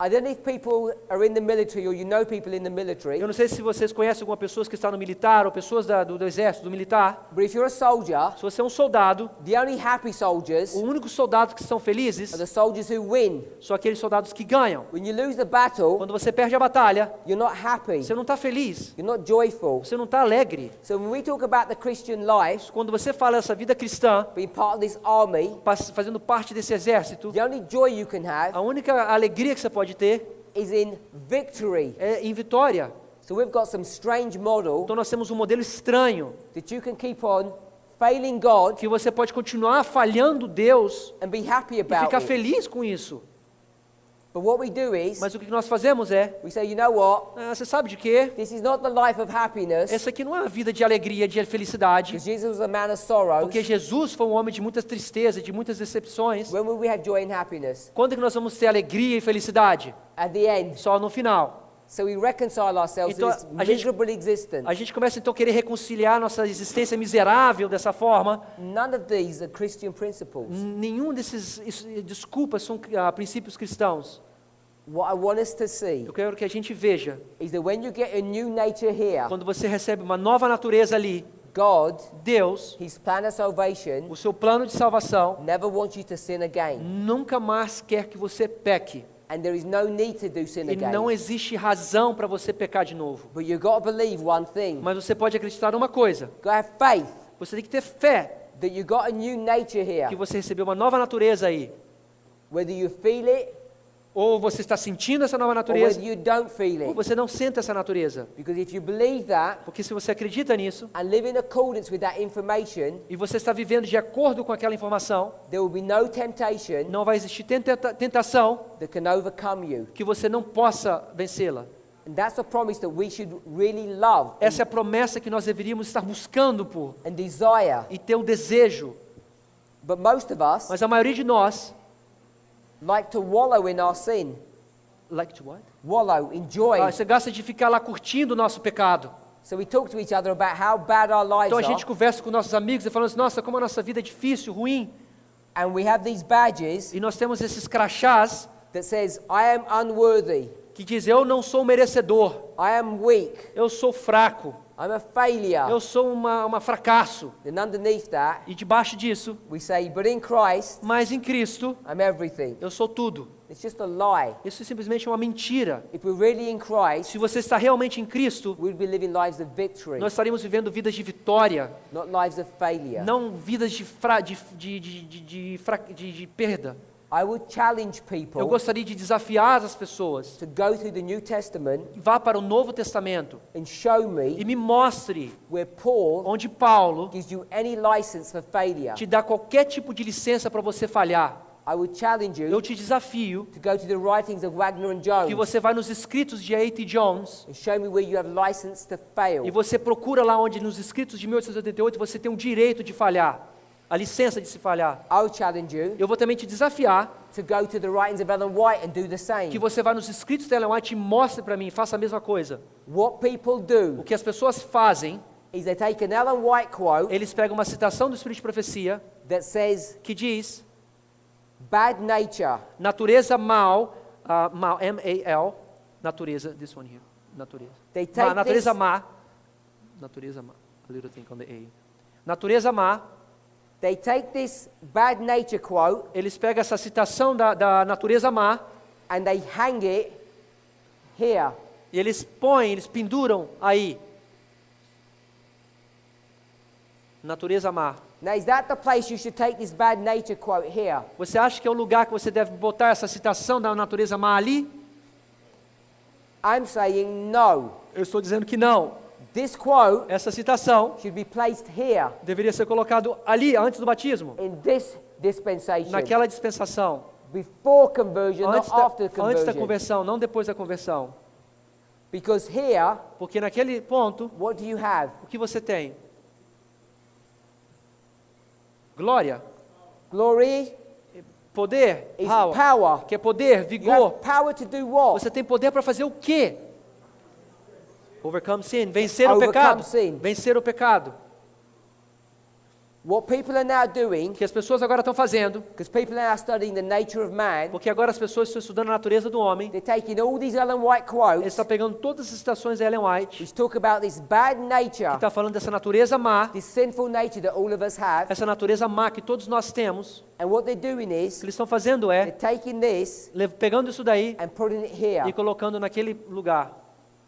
I don't know if people are in the military or you know people in the military, Eu não sei se vocês conhecem algumas pessoas que estão no militar ou pessoas do exército, do militar. but if you're a soldier, Se você é um soldado, the only happy soldiers os únicos soldados que são felizes are the soldiers who win. são aqueles soldados que ganham. When you lose the battle, Quando você perde a batalha, you're not happy. você não está feliz, You're not joyful. você não está alegre. So when we talk about the Christian life, Quando você fala essa vida cristã, being part of this army, fazendo parte desse exército, the only joy you can have a única alegria que você pode ter is in victory. é em vitória. So we've got some strange model Então nós temos um modelo estranho, that you can keep on failing God que você pode continuar falhando Deus and be happy e about ficar it. feliz com isso. But what we do is, Mas o que nós fazemos é, we say, you know what? você sabe de quê? This is not the life of happiness, Essa aqui não é uma vida de alegria, de felicidade, because Jesus was a man of sorrows. porque Jesus foi um homem de muitas tristezas, de muitas decepções. When will we have joy and happiness? Quando é que nós vamos ter alegria e felicidade? At the end. Só no final. So we reconcile ourselves Então, to this a gente- miserable existence. A gente começa então a querer reconciliar nossa existência miserável dessa forma. None of these are Christian principles. Nenhum desses desculpas são princípios cristãos. What I want us to see Eu quero que a gente veja, is that when you get a new nature here, quando você recebe uma nova natureza ali, God, Deus, His plan of salvation, o seu plano de salvação, never wants you to sin again. nunca mais quer que você peque. And there is no need to do sin E não again. existe razão para você pecar de novo. But you've got to believe one thing. Mas você pode acreditar numa coisa. You've got to have faith Você tem que ter fé that you've got a new nature here. que você recebeu uma nova natureza aí. Whether you feel it Ou você está sentindo essa nova or natureza, whether you don't feel ou it. você não sente essa natureza. Because if you believe that Porque se você acredita nisso, and live in accordance with that information, e você está vivendo de acordo com aquela informação, there will be no temptation não vai existir tentação that can overcome you. que você não possa vencê-la. And that's a promise that we should really love Essa é a promessa que nós deveríamos estar buscando por and desire. e ter o desejo. But most of us Mas a maioria de nós, like to wallow in our sin. like to what? Wallow, enjoy. Você gosta de ficar lá curtindo o nosso pecado. So we talk to each other about how bad our lives Então a are. gente conversa com nossos amigos e falando assim, nossa, como a nossa vida é difícil, ruim. And we have these badges E nós temos esses crachás that says, I am unworthy. que diz, eu não sou merecedor, I am weak, eu sou fraco, I'm a failure. eu sou uma fracasso. Then underneath that, E debaixo disso, we say, but in Christ, mas em Cristo, I'm everything. eu sou tudo. It's just a lie. Isso Isso é simplesmente uma mentira. If we're really in Christ, Se você está realmente em Cristo, we'll be living lives of victory, nós estaremos vivendo vidas de vitória, not lives of failure. não vidas de perda. I would challenge Eu people gostaria de desafiar as pessoas. to go through the New Testament Vá para o Novo Testamento and show e me me mostre where Paul onde Paulo gives you any license for failure. te dá qualquer tipo de licença para você falhar. I would challenge Eu you te desafio to go to the writings of Wagner and que Jones você vai nos escritos de A.T. Jones and show me where you have license to fail. e você procura lá onde nos escritos de 1888 você tem o direito de falhar, a licença de se falhar. I would challenge you Eu vou também te desafiar to go to the writings of Ellen White and do the same. que você vá nos escritos de Ellen White e mostre para mim, faça a mesma coisa. What people O do que as pessoas fazem, is they take an Ellen White quote eles pegam uma citação do Espírito de Profecia that says que diz, bad nature natureza mal, M-A-L, natureza, this one here, natureza. They take Natureza this- má, a little thing on the A. Natureza má, They take this bad nature quote eles pegam essa citação da natureza má and they hang it here. e eles põem, eles penduram aí. Natureza má. Now, is that the place you should take this bad nature quote here? Você acha que é o lugar que você deve botar essa citação da natureza má ali? I'm saying no. Eu estou dizendo que não. This quote Essa citação should be placed here deveria ser colocado ali, antes do batismo. in this dispensation. Naquela dispensação. Before conversion, Antes not after da, antes da conversion. conversão, não depois da conversão. Because here, Porque naquele ponto, what do you have? o que você tem? Glória, Glory poder, is power, power. que é poder, You vigor. have power to do what? Você tem poder para fazer o quê? Overcome sin, vencer o Overcome pecado. sin. Vencer o pecado. What people are now doing, O que as pessoas agora estão fazendo, because people are now studying the nature of man, porque agora as pessoas estão estudando a natureza do homem, they're taking all these Ellen White eles quotes, estão pegando todas as citações de Ellen White, which talk about this bad nature, que está falando dessa natureza má, this sinful nature that all of us have, essa natureza má que todos nós temos. and what they're doing O que is, eles estão fazendo they're é taking this pegando isso daí and putting it here. e colocando naquele lugar.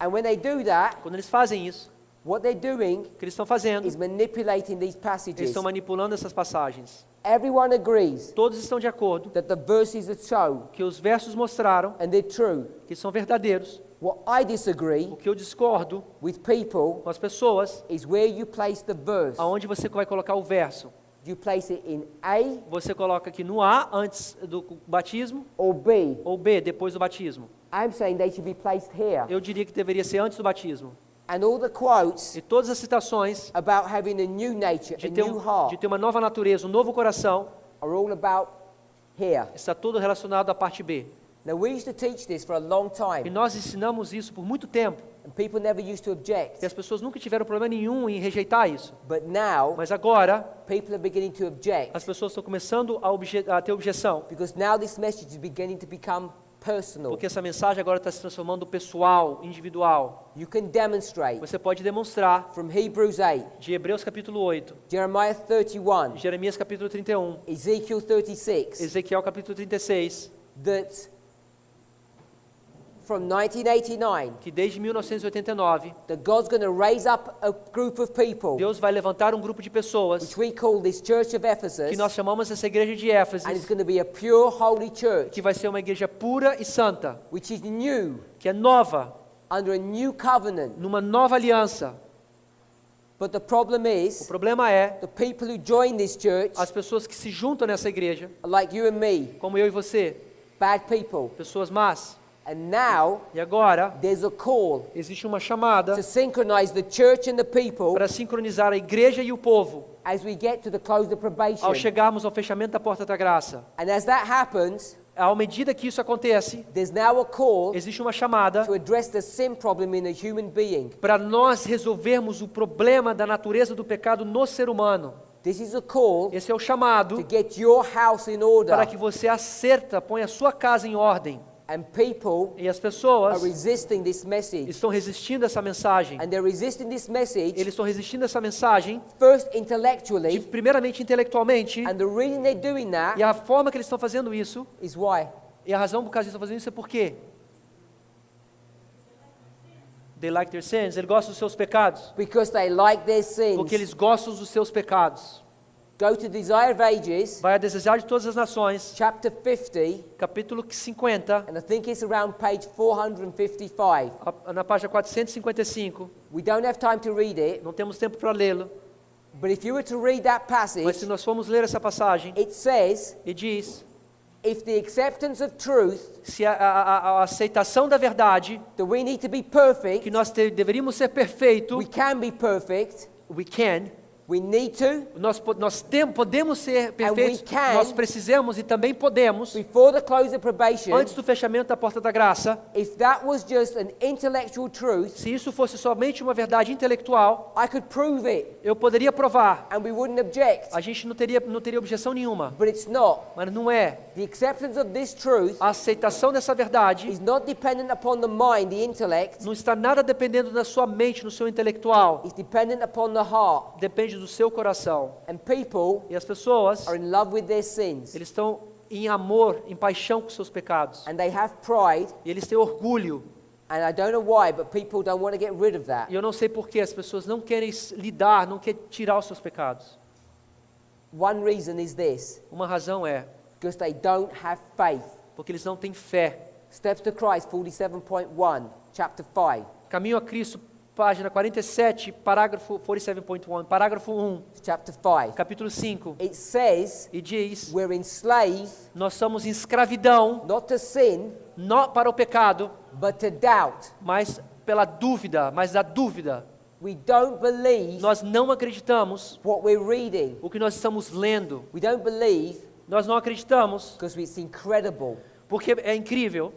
And when they do that, Quando eles fazem isso, what they're doing o que eles estão fazendo, is manipulating these eles passages. estão manipulando essas passagens. Everyone agrees Todos estão de acordo that the verses are so, que os versos mostraram and they're true. que são verdadeiros. What I disagree O que eu discordo with people com as pessoas, is where you place the verse. aonde você vai colocar o verso. Do you place it in A Você coloca aqui no A, antes do batismo, or B? ou B, depois do batismo. I'm saying they should be placed here. Eu diria que deveria ser antes do batismo. And all the quotes E todas as citações about having a new nature, a de ter, new heart, de ter uma nova natureza, um novo coração, are all about here. está tudo relacionado à parte B. Now, we used to teach this for a long E time, nós ensinamos isso por muito tempo. and people never used to object. E as pessoas nunca tiveram problema nenhum em rejeitar isso. But now, Mas agora, people are beginning to object as pessoas estão começando a ter objeção. because now this message is beginning to become personal. Porque essa mensagem agora está se transformando pessoal, individual. You can demonstrate Você pode demonstrar from Hebrews 8, de Hebreus capítulo 8, Jeremiah 31, Jeremias capítulo 31, Ezekiel 36, Ezequiel capítulo 36, that from 1989, que desde 1989, that God's going to raise up a group of people, Deus vai levantar um grupo de pessoas which we call this Church of Ephesus, que nós chamamos essa igreja de and it's Éfeso, going to be a pure, holy church, que vai ser uma igreja pura e santa, which is new, que é nova, under a new covenant. numa nova aliança. But the problem O is, problema é the people who join this church as pessoas que se juntam nessa igreja, are like you and me, como eu e você, bad people. pessoas más. And now, E agora there's a call existe uma chamada to synchronize the church and the people para sincronizar a igreja e o povo as we get to the close of probation. ao chegarmos ao fechamento da porta da graça. And as that happens, À medida que isso acontece, there's now a call existe uma chamada to address the sin problem in a human being. para nós resolvermos o problema da natureza do pecado no ser humano. This is a call Esse é o to chamado get your house in order. para que você acerta, ponha a sua casa em ordem. And people E as are pessoas resisting this message. estão resistindo a essa mensagem. And they're resisting this message Eles estão resistindo a essa mensagem, first intellectually. primeiramente intelectualmente, And the reason they're doing that e a forma que eles estão fazendo isso, is why? e a razão por que eles estão fazendo isso é por quê? They like their sins. Eles gostam dos seus pecados. Because they like their sins. Porque eles gostam dos seus pecados. Go to Desire of Ages, Vai a desejar de todas as nações, chapter 50, capítulo 50, and I think it's around page 455. na página 455. We don't have time to read it, Não temos tempo para lê-lo, but if you were to read that mas se passage, nós formos ler essa passagem, it says, e diz, if the acceptance of truth, se a aceitação da verdade, that we need to be que perfect, nós deveríamos ser perfeito, we can be perfect, we can, we need to, podemos ser perfeitos, can, nós precisamos e também podemos, before the close of probation, antes do fechamento da porta da graça, if that was just an intellectual truth, se isso fosse somente uma verdade intelectual, I could prove it, eu poderia provar, and we wouldn't object, a gente não teria objeção nenhuma, but it's not. mas não é. The acceptance of this truth A aceitação dessa verdade is not dependent upon the mind, the intellect, não está nada dependendo da sua mente, no seu intelectual, it's dependent upon the heart. depende do seu coração. And people E as pessoas, are in love with their sins, eles estão em amor, em paixão com seus pecados. and they have pride, E eles têm orgulho. and I don't know why, but people don't want to get rid of that. E eu não sei por que as pessoas não querem lidar, não querem tirar os seus pecados. One reason is this, Uma razão é because they don't have faith. porque eles não têm fé. Steps to Christ 47.1, chapter 5, Caminho a Cristo, página 47, parágrafo 47.1, parágrafo 1, chapter 5. capítulo 5. It says E diz, we're enslaved nós somos em escravidão, not to sin, não para o pecado, but to doubt. mas pela dúvida, mas da dúvida. We don't believe Nós não acreditamos what we're reading. o que nós estamos lendo. We don't believe Nós não acreditamos because it's incredible. porque é incrível.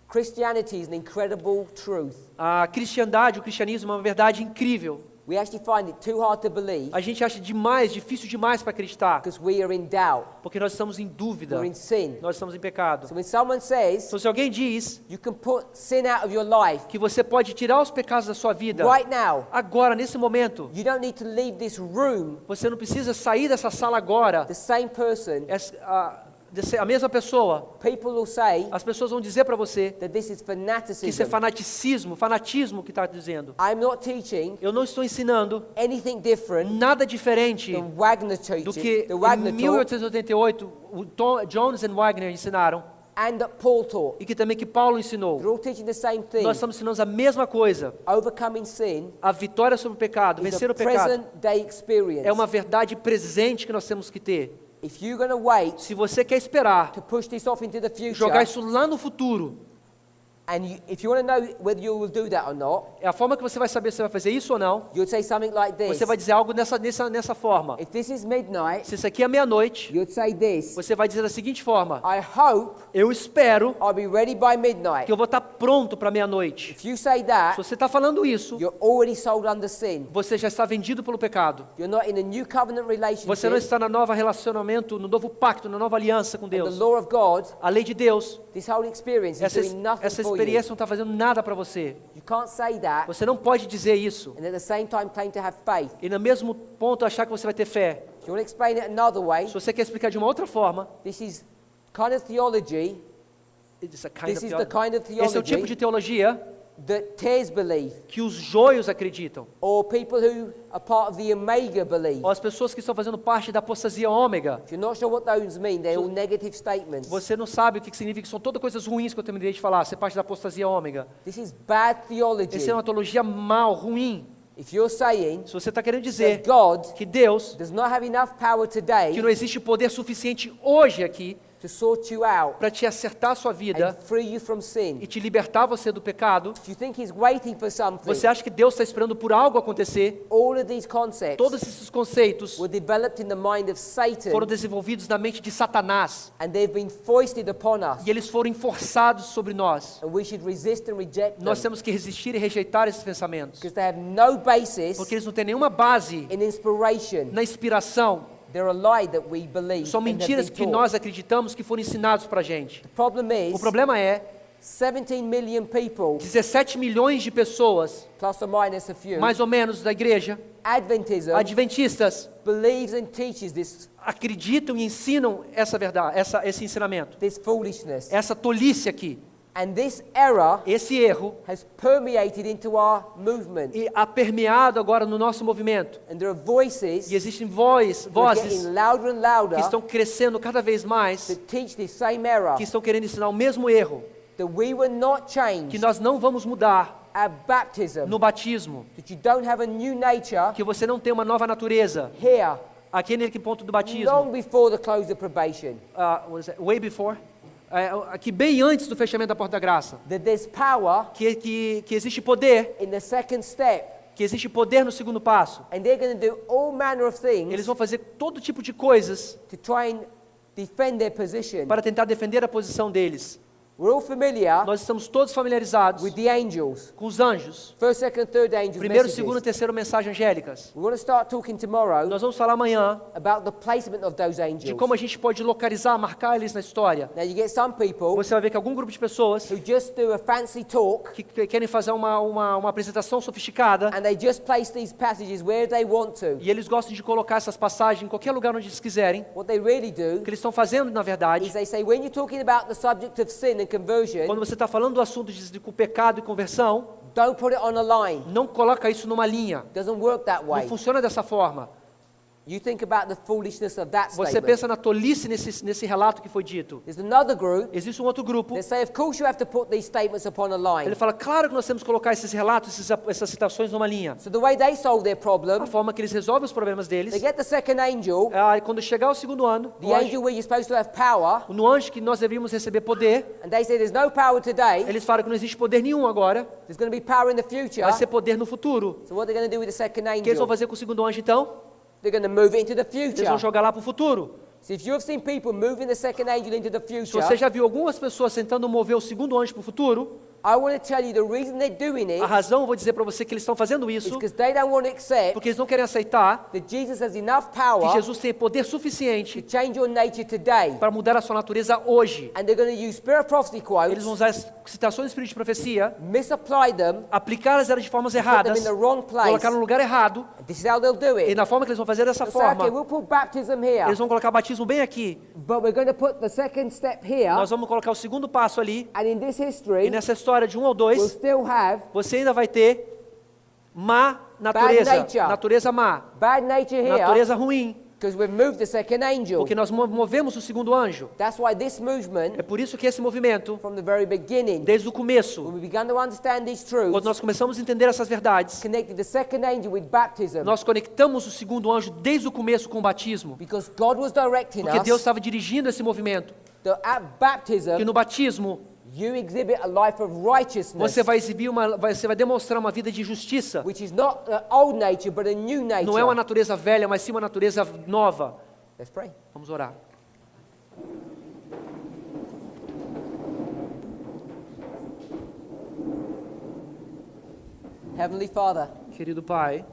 Christianity is an incredible truth. A cristandade, o cristianismo é uma verdade incrível. We actually find it too hard to believe A gente acha difícil demais para acreditar, because we are in doubt. porque nós estamos em dúvida, We're in sin. nós estamos em pecado. So when someone says Então se alguém diz you can put sin out of your life que você pode tirar os pecados da sua vida, right now, agora, nesse momento, you don't need to leave this room você não precisa sair dessa sala agora, the same person. a mesma pessoa, People will say as pessoas vão dizer para você that this is que isso é fanaticism. fanatismo que está dizendo. I'm not teaching Eu não estou ensinando anything different nada diferente than Wagner do teaching, que the em Wagner taught, 1888 Jones e Wagner ensinaram and that Paul taught. e que também que Paulo ensinou. They're all teaching the same thing. Nós estamos ensinando a mesma coisa. Overcoming sin A vitória sobre o pecado, is vencer a o pecado, present day experience. é uma verdade presente que nós temos que ter. If you're going to wait Se você quer esperar, to push this off into the future, jogar isso lá no futuro, and if you want to know whether you will do that or not, é a forma que você vai saber se você vai fazer isso ou não. you'd say something like this. Você vai dizer algo nessa forma. If this is midnight, Se isso aqui é meia-noite, you'd say this. você vai dizer da seguinte forma: I hope eu espero I'll be ready by midnight. que eu vou estar pronto para meia-noite. If you say Se that, você está falando isso, you're already sold under sin. você já está vendido pelo pecado. You're not in a new covenant relationship. Você não está no novo relacionamento, no novo pacto, na nova aliança com The Deus. law of God, A lei de Deus, this whole experience is doing nothing essa for you. experiência não está fazendo nada para você. You can't say that Você não pode dizer isso and at the same time claim to have faith. e no mesmo ponto achar que você vai ter fé. If you want to explain it another way, Se você quer explicar de uma outra forma, this is kind of theology. This is the kind of esse é o tipo theology de teologia that tares believe, que os joios acreditam, or people who are part of the Omega believe. ou as pessoas que estão fazendo parte da apostasia ômega. If you're not sure what those mean, they're all negative statements. Você não sabe o que significa, que são todas coisas ruins que eu terminei de falar, ser parte da apostasia ômega. This is bad theology. Essa é uma teologia mal, ruim. If you're saying Se você está querendo dizer that God que Deus, does not have enough power que today não existe poder suficiente hoje aqui to sort you out para te acertar a sua and vida free you from sin, e te libertar você do pecado, if you think He's waiting for something, você acha que Deus está esperando por algo acontecer? all of these concepts Todos esses conceitos were developed in the mind of Satan, foram desenvolvidos na mente de Satanás and they've been foisted upon us, e eles foram forçados sobre nós. and we should resist and reject them, Nós temos que resistir e rejeitar esses pensamentos, because they have no basis porque eles não têm nenhuma base in inspiration. na inspiração. They're a lie that we believe São and have mentiras been que taught. nós acreditamos que foram ensinados para a gente. The problem O is problema é 17 million people, 17 milhões de pessoas, plus or minus a few, mais ou menos, da igreja, Adventism adventistas, believes and teaches acreditam e ensinam essa verdade, esse ensinamento, this foolishness. essa tolice aqui, And this error esse erro, has permeated into our movement. e há permeado agora no nosso movimento. And there are voices E existem who are vozes getting louder and louder que estão crescendo cada vez mais, to teach this same error, que estão querendo ensinar o mesmo erro, that we will not que change nós não vamos mudar our baptism, no batismo, that you don't have a new nature que você não tem uma nova natureza, here, aqui naquele ponto do batismo, long before the close of probation. way before, aqui bem antes do fechamento da porta da graça, That there's power que existe poder, in the second step, que existe poder no segundo passo. and they're going to do all manner of Eles things vão fazer todo tipo de coisas to try and defend their position. para tentar defender a posição deles. We're all familiar Nós estamos todos familiarizados with the angels, com os anjos, first, second, and third angels primeiro, segundo e messages. terceiro mensagem angélicas. We want to start talking tomorrow Nós vamos falar amanhã about the placement of those de angels. como a gente pode localizar, marcar eles na história. Now you get some people Você vai ver que algum grupo de pessoas who just do a fancy talk que querem fazer uma apresentação sofisticada and they just place these passages where they want to. e eles gostam de colocar essas passagens em qualquer lugar onde eles quiserem. What they really O do que eles estão fazendo, na is verdade, they say when you're talking about the subject of sin and conversion, quando você está falando do assunto de pecado e conversão, don't put it on a line. não coloca isso numa linha. Doesn't work that Não way. funciona dessa forma. You think about the foolishness of that Você statement. pensa na tolice nesse relato que foi dito. There's another group Existe um outro grupo, that say, of course you have to put these statements upon a line. ele fala, claro que nós temos que colocar esses relatos, essas citações numa linha. So the way they solve their A problem, forma que eles resolvem os problemas deles, they get the second angel, e quando chegar o segundo ano, the angel where you're supposed to have power, no anjo que nós deveríamos receber poder, and they say there's no power today, eles falam que não existe poder nenhum agora, there's going to be power in the future. vai ser poder no futuro. So what are they going to do with the second O que eles vão angel? fazer com o segundo anjo então? They're going to move it into the Eles vão future. jogar lá para o futuro. So if you've seen people moving the second angel into the Se future, você já viu algumas pessoas tentando mover o segundo anjo para o futuro, I want to tell you the reason they're doing it a razão, eu vou dizer para você que eles estão fazendo is isso, because they don't want to accept porque eles não querem aceitar that Jesus has enough que power Jesus tem poder to suficiente change your nature today. para mudar a sua natureza hoje. And they're going to use spirit of prophecy Eles quotes, vão usar as citações do Espírito de profecia, misapply them, aplicá-las de formas put them erradas, in the wrong place. colocar no lugar errado, This is how they'll do e it. na forma que eles vão fazer dessa They'll say, okay, forma, we'll put baptism here, eles vão colocar batismo bem aqui, but we're going to put the second step here. nós vamos colocar o segundo passo ali, And in this e history, nessa história de 1 ou we'll 2, still have você ainda vai ter má natureza, nature. natureza má, bad nature here natureza ruim, because we've moved the second angel. porque nós movemos o segundo anjo. That's why this movement, É por isso que esse movimento, from the very beginning, desde o começo, when we began to understand these quando truths, nós começamos a entender essas verdades, connected the second angel with baptism, nós conectamos o segundo anjo desde o começo com o batismo, because God was directing porque Deus us estava dirigindo esse movimento, that at baptism que no batismo you exhibit a life of righteousness, você vai você vai demonstrar uma vida de justiça. which is not the old nature but a new nature. Não é uma natureza velha, mas sim uma natureza nova. Let's pray. Vamos orar. Heavenly Father, Querido Pai,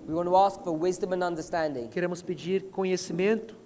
we want to ask for wisdom and understanding. queremos pedir conhecimento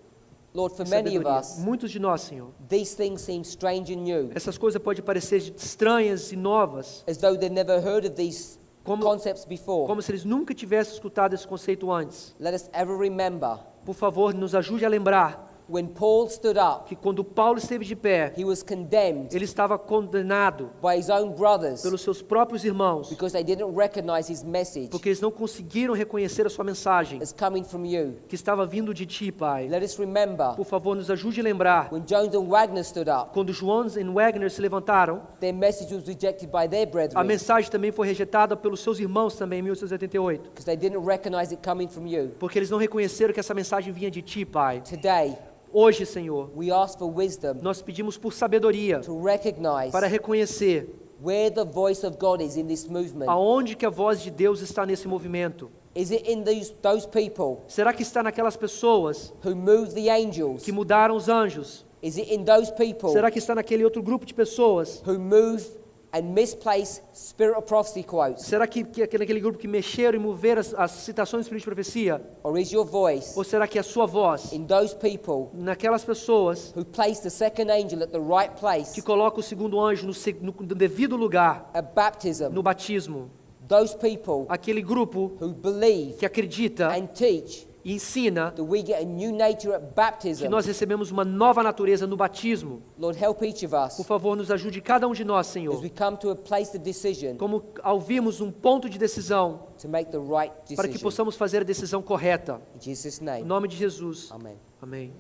Lord, for e many of sabedoria. us, Muitos de nós, Senhor. these things seem strange and new, Essas coisas podem parecer estranhas e novas, as though they've never heard of these Como- concepts before. como se eles nunca tivessem escutado esse conceito antes. Let us ever remember Por favor, nos ajude a lembrar when Paul stood up, que quando Paulo esteve de pé, he was condemned ele estava condenado by his own brothers pelos seus próprios irmãos, because they didn't recognize his message porque eles não conseguiram reconhecer a sua mensagem, as coming from you. que estava vindo de ti, Pai. Let us remember Por favor, nos ajude a lembrar, when Jones and Wagner stood up, quando Jones e Wagner se levantaram, their message was rejected by their a brethren mensagem também foi rejeitada pelos seus irmãos também em 1888, because they didn't recognize it coming from you. porque eles não reconheceram que essa mensagem vinha de ti, Pai. Today, Hoje, Senhor, we ask for wisdom nós pedimos por sabedoria to recognize para reconhecer where the voice of God is in this movement. aonde que a voz de Deus está nesse movimento. Is it in those people Será que está naquelas pessoas who moved the angels? que mudaram os anjos? Is it in those people Será que está naquele outro grupo de pessoas who moved and misplaced spirit of prophecy quotes? Será que aquele grupo que mexeram e moveram as citações do Espírito de profecia? Or is your voice Ou será que a sua voz, in those people naquelas pessoas who place the second angel at the right place que colocam o segundo anjo no devido lugar, at baptism? no batismo? Those people Aquele grupo who believe que acredita and teach e ensina that we get a new nature at que baptism. nós recebemos uma nova natureza no batismo. Lord, help each of us Por favor, nos ajude cada um de nós, as Senhor. we come to a place of decision Como ao virmos um ponto de decisão, to make the right para que decision. possamos fazer a decisão correta. In Jesus' Em name, nome de Jesus. amen. Amém.